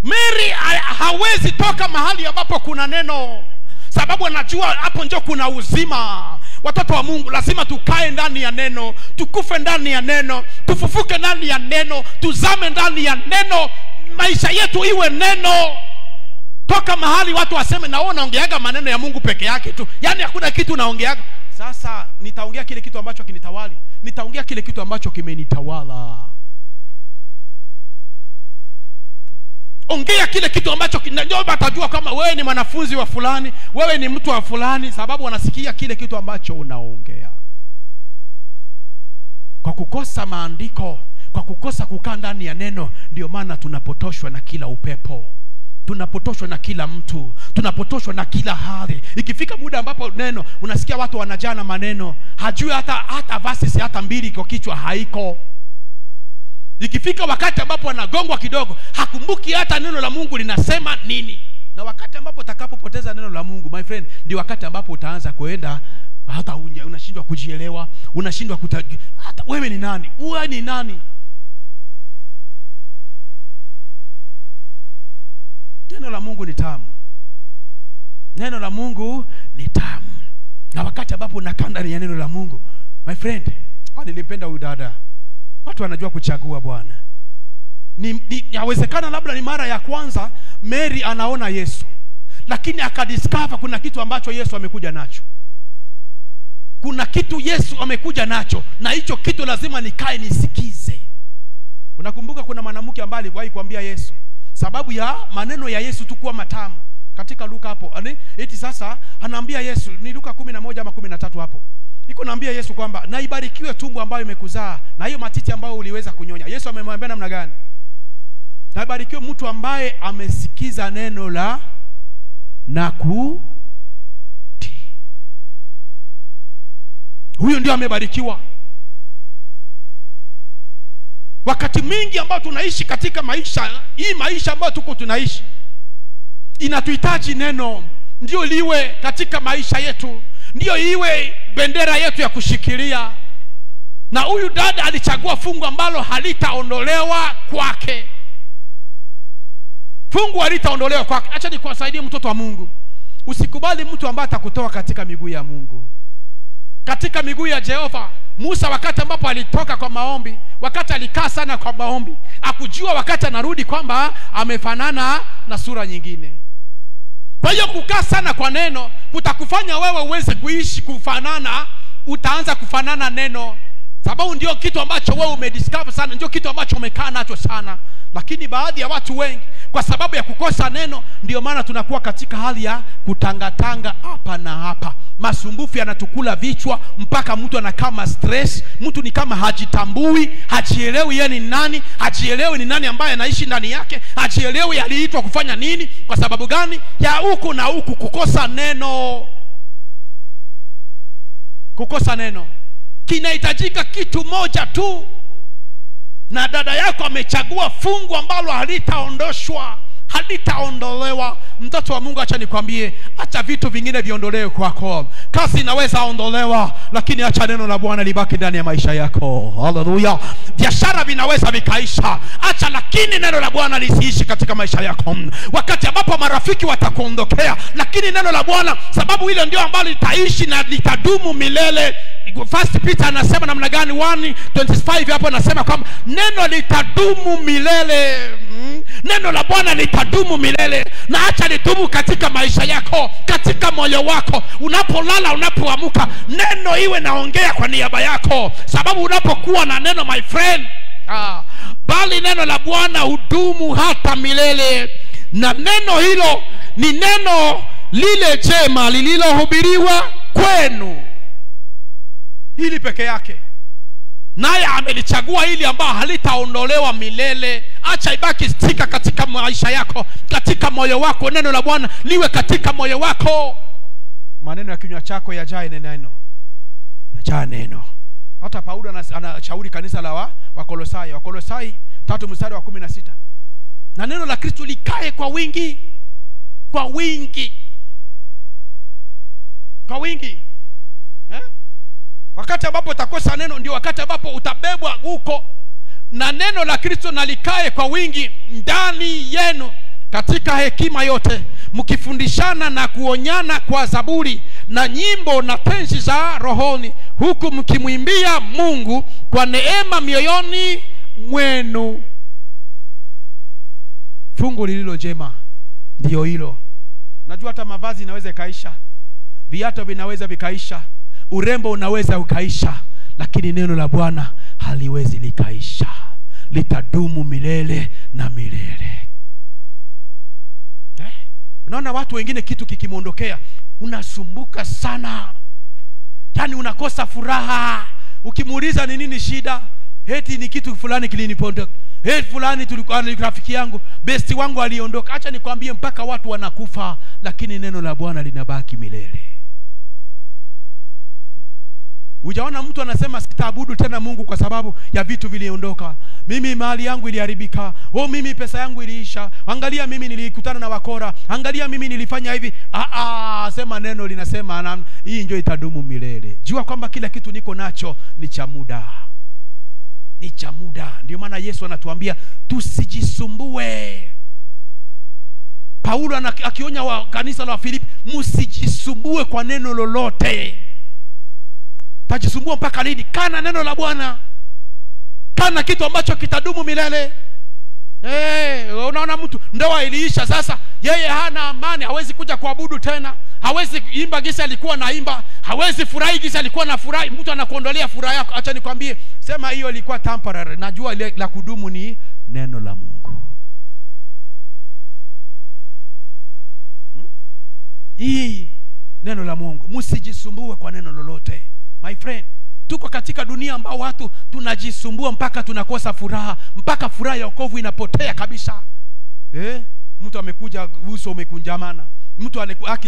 [SPEAKER 1] Mary hawezi toka mahali ambapo kuna neno, sababu anajua hapo ndio kuna uzima. Watoto wa Mungu lazima tukae ndani ya neno, tukufe ndani ya neno, tufufuke ndani ya neno, tuzame ndani ya neno, maisha yetu iwe neno. Toka mahali watu waseme naona naongeaga maneno ya Mungu peke yake tu, yani hakuna kitu naongeaga. Sasa nitaongea kile kitu ambacho kinitawali, nitaongea kile kitu ambacho kimenitawala. Ongea kile kitu ambacho ndio watajua kama wewe ni mwanafunzi wa fulani, wewe ni mtu wa fulani, sababu wanasikia kile kitu ambacho unaongea. Kwa kukosa maandiko, kwa kukosa kukaa ndani ya neno, ndio maana tunapotoshwa na kila upepo, tunapotoshwa na kila mtu, tunapotoshwa na kila hali. Ikifika muda ambapo neno, unasikia watu wanajana maneno, hajui hata verses hata mbili kwa kichwa haiko. Ikifika wakati ambapo anagongwa kidogo, hakumbuki hata neno la Mungu linasema nini. Na wakati ambapo utakapopoteza neno la Mungu, my friend, ndio wakati ambapo utaanza kuenda hata unashindwa kujielewa, unashindwa hata wewe ni nani? Wewe ni nani? Neno la Mungu ni tamu. Neno la Mungu ni tamu. Na wakati ambapo unakaa ndani ya neno la Mungu, my friend, nilipenda huyu dada. Watu wanajua kuchagua Bwana. Yawezekana labda ni mara ya kwanza Mary anaona Yesu, lakini akadiscover kuna kitu ambacho Yesu amekuja nacho. Kuna kitu Yesu amekuja nacho, na hicho kitu lazima nikae nisikize. Unakumbuka kuna mwanamke ambaye aliwahi kuambia Yesu, sababu ya maneno ya Yesu tu kuwa matamu. Katika Luka hapo, eti sasa anaambia Yesu, ni Luka 11 ama 13 hapo. Iko naambia Yesu kwamba na ibarikiwe tumbo ambayo imekuzaa na hiyo matiti ambayo uliweza kunyonya. Yesu amemwambia namna gani? Na ibarikiwe mtu ambaye amesikiza neno la na kutii. Huyo ndio amebarikiwa. Wakati mingi ambao tunaishi katika maisha, hii maisha ambayo tuko tunaishi, inatuhitaji neno ndio liwe katika maisha yetu, ndio iwe bendera yetu ya kushikilia. Na huyu dada alichagua fungu ambalo halitaondolewa kwake. Fungu halitaondolewa kwake. Acha nikusaidie mtoto wa Mungu. Usikubali mtu ambaye atakutoa katika miguu ya Mungu, katika miguu ya Jehova. Musa wakati ambapo alitoka kwa maombi, wakati alikaa sana kwa maombi, akujua wakati anarudi kwamba amefanana na sura nyingine. Kwa hiyo kukaa sana kwa neno kutakufanya wewe uweze kuishi kufanana, utaanza kufanana neno. Sababu ndio kitu ambacho wewe umediscover sana, ndio kitu ambacho umekaa nacho sana. Lakini baadhi ya watu wengi kwa sababu ya kukosa neno, ndio maana tunakuwa katika hali ya kutangatanga hapa na hapa. Masumbufu yanatukula vichwa mpaka mtu anakaa stress, mtu ni kama hajitambui, hajielewi yeye ni nani, hajielewi ni nani ambaye anaishi ndani yake, hajielewi aliitwa kufanya nini. Kwa sababu gani? Ya huku na huku, kukosa neno. Kukosa neno. Kinahitajika kitu moja tu. Na dada yako amechagua fungu ambalo halitaondoshwa, halitaondolewa. Mtoto wa Mungu, acha nikwambie, acha vitu vingine viondolewe kwako. Kazi inaweza ondolewa, lakini acha neno la Bwana libaki ndani ya maisha yako. Haleluya. Biashara vinaweza vikaisha, acha lakini neno la Bwana lisiishi katika maisha yako. Wakati ambapo marafiki watakuondokea, lakini neno la Bwana, sababu hilo ndio ambalo litaishi na litadumu milele. First Peter anasema namna gani? 1:25 hapo anasema kwamba neno litadumu milele. Neno la Bwana litadumu milele, na acha lidumu katika maisha yako, katika moyo wako. Unapolala, unapoamka, neno iwe naongea kwa niaba yako. Sababu unapokuwa na neno, my friend, bali neno la Bwana hudumu hata milele. Na neno hilo ni neno lile jema lililohubiriwa kwenu, hili peke yake. Naye amelichagua hili ambao halitaondolewa milele. Acha ibaki stika katika maisha yako, katika moyo wako. Neno la Bwana liwe katika moyo wako. Maneno ya kinywa chako yajae neno. Yajaa neno. Hata Paulo anashauri kanisa la Wakolosai, Wakolosai 3:16. Na neno la Kristo likae kwa wingi. Kwa wingi. Kwa wingi. Wakati ambapo utakosa neno, ndio wakati ambapo utabebwa huko. Na neno la Kristo nalikae kwa wingi ndani yenu, katika hekima yote, mkifundishana na kuonyana kwa zaburi na nyimbo na tenzi za rohoni, huku mkimwimbia Mungu kwa neema mioyoni mwenu. Fungu lililo jema ndio hilo. Najua hata mavazi inaweza ikaisha, viatu vinaweza vikaisha, urembo unaweza ukaisha, lakini neno la Bwana haliwezi likaisha. Litadumu milele na milele. Unaona watu wengine kitu kikimuondokea unasumbuka sana, yani unakosa furaha. Ukimuuliza ni nini shida, eti ni kitu fulani kilinipondoka, eti fulani tulikuwa na rafiki yangu, besti wangu aliondoka. Acha nikwambie, mpaka watu wanakufa, lakini neno la Bwana linabaki milele. Ujaona mtu anasema sitaabudu tena Mungu kwa sababu ya vitu viliondoka. Mimi mali yangu iliharibika. Mimi pesa yangu iliisha. Angalia mimi nilikutana na wakora. Angalia mimi nilifanya hivi. Sema neno linasema hii ndio itadumu milele. Jua kwamba kila kitu niko nacho ni cha muda. Ni cha muda. Ndio maana Yesu anatuambia tusijisumbue. Paulo akionya wa kanisa la Filipi, msijisumbue kwa neno lolote. Tajisumbua mpaka lini? Kana neno la Bwana, kana kitu ambacho kitadumu milele. Unaona mtu ndoa iliisha, sasa yeye hana amani, hawezi kuja kuabudu tena, hawezi imba gisa alikuwa naimba, hawezi furahi gisa alikuwa na furahi. Mtu anakuondolea furaha yako. Acha nikwambie, sema hiyo ilikuwa temporary. Najua la kudumu ni neno la Mungu. Hii neno la Mungu, msijisumbue kwa neno lolote. My friend, tuko katika dunia ambao watu tunajisumbua mpaka tunakosa furaha, mpaka furaha ya wokovu inapotea kabisa. Mtu amekuja uso umekunjamana, mtu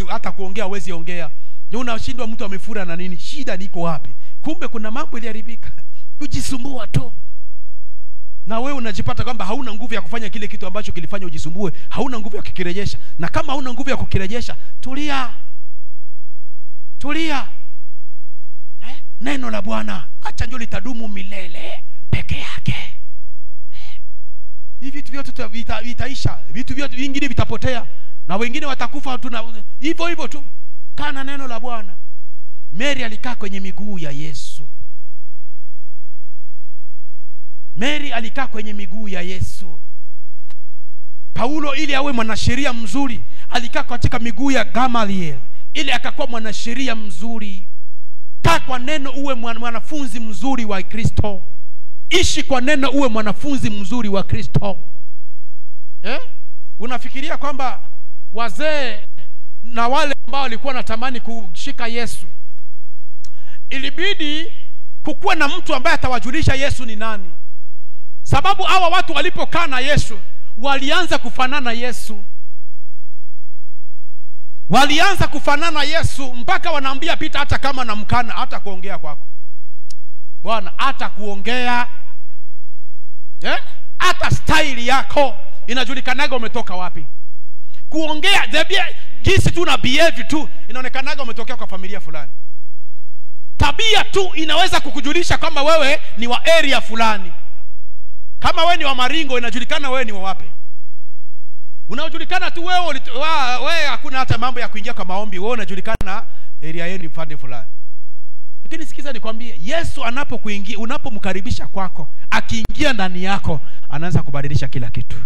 [SPEAKER 1] hata kuongea hawezi ongea. Ndio unashindwa mtu amefura na nini? Shida liko wapi? Kumbe kuna mambo iliharibika. Kujisumbua tu. Na wewe unajipata kwamba hauna nguvu ya kufanya kile kitu ambacho kilifanya ujisumbue, hauna nguvu ya kukirejesha. Na kama hauna nguvu ya kukirejesha, tulia. Tulia. Neno la Bwana acha ndio litadumu milele peke yake. Hivi vitu vyote vitaisha, vitu vyote vingine vitapotea, na wengine watakufa hivyo hivyo tu. Kana neno la Bwana. Mary alikaa kwenye miguu ya Yesu. Mary alikaa kwenye miguu ya Yesu. Paulo ili awe mwanasheria mzuri alikaa katika miguu ya Gamaliel ili akakuwa mwanasheria mzuri. Kaa kwa neno uwe mwanafunzi mzuri wa Kristo. Ishi kwa neno uwe mwanafunzi mzuri wa Kristo. Unafikiria kwamba wazee na wale ambao walikuwa natamani kushika Yesu, ilibidi kukuwa na mtu ambaye atawajulisha Yesu ni nani? Sababu hawa watu walipokaa na Yesu walianza kufanana Yesu. Walianza kufanana Yesu mpaka wanaambia Pita, hata kama namkana hata kuongea kwako Bwana, hata kuongea hata style yako inajulikanaga umetoka wapi. Kuongea jinsi tu na behave tu inaonekanaga umetokea kwa familia fulani. Tabia tu inaweza kukujulisha kama wewe ni wa area fulani. Kama wewe ni wa Maringo inajulikana wewe ni wa wapi. Unajulikana tu wewe hakuna hata mambo ya kuingia kwa maombi, wewe unajulikana area yenu ni pande fulani. Lakini sikiza nikwambie, Yesu anapokuingia, unapomkaribisha kwako, akiingia ndani yako, anaanza kubadilisha kila kitu.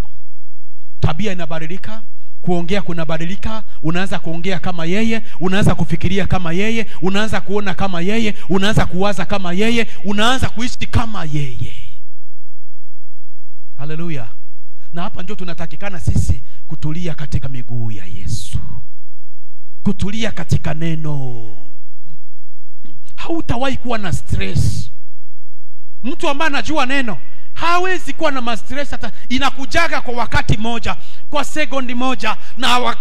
[SPEAKER 1] Tabia inabadilika, kuongea kunabadilika, unaanza kuongea kama yeye, unaanza kufikiria kama yeye, unaanza kuona kama yeye, unaanza kuwaza kama yeye, unaanza kuishi kama yeye. Haleluya. Na hapa ndio tunatakikana sisi kutulia katika miguu ya Yesu. Kutulia katika neno. Hautawahi kuwa na stress. Mtu ambaye anajua neno hawezi kuwa na stress, hata inakujaga kwa wakati moja, kwa sekondi moja, na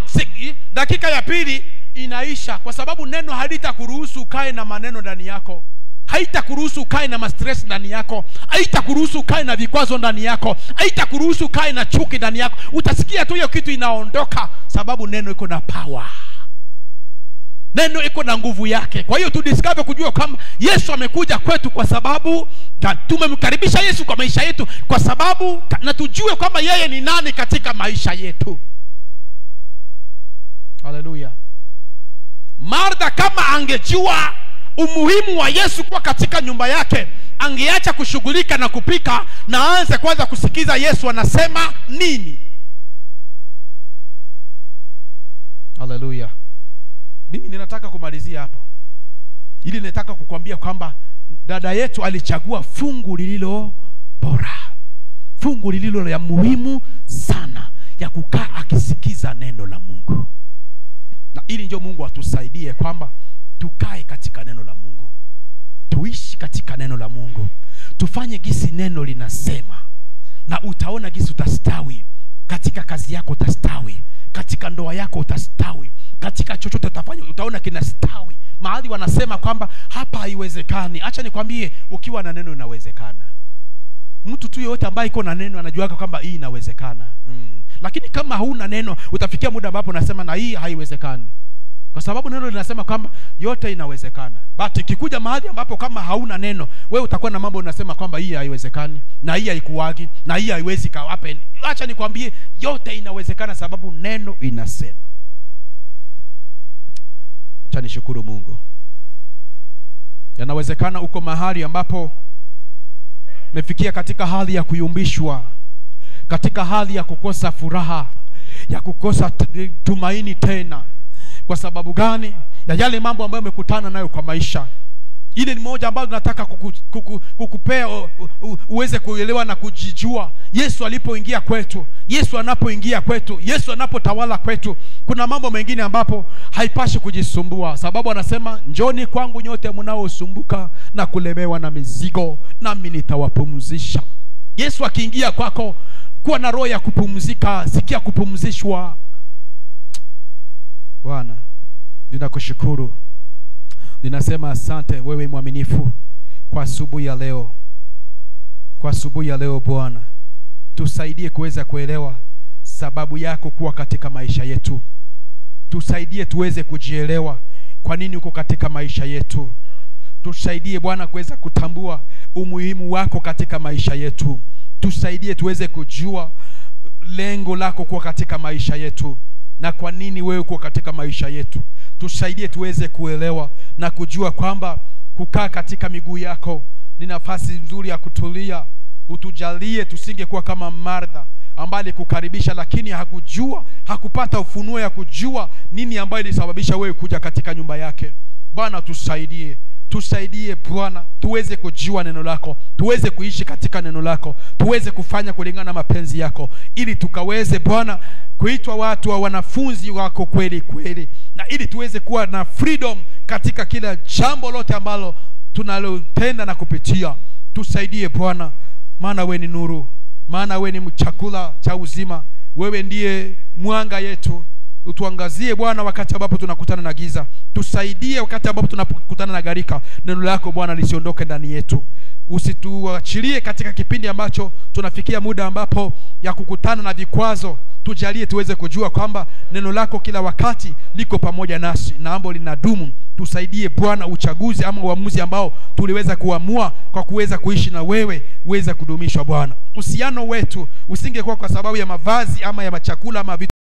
[SPEAKER 1] dakika ya pili inaisha, kwa sababu neno halitakuruhusu ukae na maneno ndani yako. Haitakuruhusu ukae na stress ndani yako. Haitakuruhusu ukae na vikwazo ndani yako. Haitakuruhusu ukae na chuki ndani yako. Utasikia tu hiyo kitu inaondoka, sababu neno iko na power. Neno iko na nguvu yake. Kwa hiyo tu discover kujua kama Yesu amekuja kwetu kwa sababu tumemkaribisha Yesu kwa maisha yetu, kwa sababu na tujue kwamba yeye ni nani katika maisha yetu. Haleluya. Martha kama angejua umuhimu wa Yesu kuwa katika nyumba yake, angeacha kushughulika na kupika na aanze kwanza kusikiza Yesu anasema nini. Haleluya. Mimi ninataka kumalizia hapo. Ili nataka kukwambia kwamba dada yetu alichagua fungu lililo bora. Fungu lililo ya muhimu sana ya kukaa akisikiza neno la Mungu. Na ili ndio Mungu atusaidie kwamba tukae katika neno la Mungu. Tuishi katika neno la Mungu. Tufanye gisi neno linasema. Na utaona gisi utastawi. Katika kazi yako utastawi. Katika ndoa yako utastawi. Katika chochote utafanya utaona kinastawi. Mahali wanasema kwamba hapa haiwezekani, acha nikwambie ukiwa na neno inawezekana. Mtu tu yote ambaye iko na neno anajua kwamba hii inawezekana. Lakini kama huna neno utafikia muda ambapo unasema na hii haiwezekani. Kwa sababu neno linasema kwamba yote inawezekana. But ikikuja mahali ambapo kama hauna neno, wewe utakuwa na mambo unasema kwamba hii haiwezekani, na hii haikuwagi, na hii haiwezi ka happen. Acha nikwambie yote inawezekana sababu neno inasema. Acha nishukuru Mungu. Yanawezekana uko mahali ambapo umefikia katika hali ya kuyumbishwa, katika hali ya kukosa furaha, ya kukosa tumaini tena. Kwa sababu gani? Ya yale mambo ambayo umekutana nayo kwa maisha. Ile ni moja ambayo nataka kukupea uweze kuelewa na kujijua. Yesu alipoingia kwetu, Yesu anapoingia kwetu, Yesu anapotawala kwetu, kuna mambo mengine ambapo haipashi kujisumbua. Sababu anasema njoni kwangu nyote mnaosumbuka na kulemewa na mizigo, nami nitawapumzisha. Yesu akiingia kwako, kuwa na roho ya kupumzika, sikia kupumzishwa. Bwana, ninakushukuru. Ninasema asante wewe mwaminifu kwa asubuhi ya leo. Kwa asubuhi ya leo Bwana, tusaidie kuweza kuelewa sababu yako kuwa katika maisha yetu. Tusaidie tuweze kujielewa kwa nini uko katika maisha yetu. Tusaidie Bwana kuweza kutambua umuhimu wako katika maisha yetu. Tusaidie tuweze kujua lengo lako kuwa katika maisha yetu na kwa nini wewe uko katika maisha yetu. Tusaidie tuweze kuelewa na kujua kwamba kukaa katika miguu yako ni nafasi nzuri ya kutulia. Utujalie tusingekuwa kama Martha ambaye kukaribisha lakini hakujua, hakupata ufunuo ya kujua nini ambayo ilisababisha wewe kuja katika nyumba yake. Bwana tusaidie. Tusaidie Bwana tuweze kujua neno lako, tuweze kuishi katika neno lako, tuweze kufanya kulingana na mapenzi yako, ili tukaweze Bwana kuitwa watu wa wanafunzi wako kweli kweli, na ili tuweze kuwa na freedom katika kila jambo lote ambalo tunalotenda na kupitia. Tusaidie Bwana, maana wewe ni nuru, maana wewe ni chakula cha uzima, wewe ndiye mwanga yetu. Utuangazie Bwana wakati ambapo tunakutana na giza. Tusaidie wakati ambapo tunakutana na gharika. Neno lako Bwana lisiondoke ndani yetu. Usituachilie katika kipindi ambacho tunafikia muda ambapo ya kukutana na vikwazo. Tujalie tuweze kujua kwamba neno lako kila wakati liko pamoja nasi na ambalo linadumu. Tusaidie Bwana uchaguzi ama uamuzi ambao tuliweza kuamua kwa kuweza kuishi na wewe uweze kudumishwa Bwana. Uhusiano wetu usingekuwa kwa sababu ya mavazi ama ya machakula ama vitu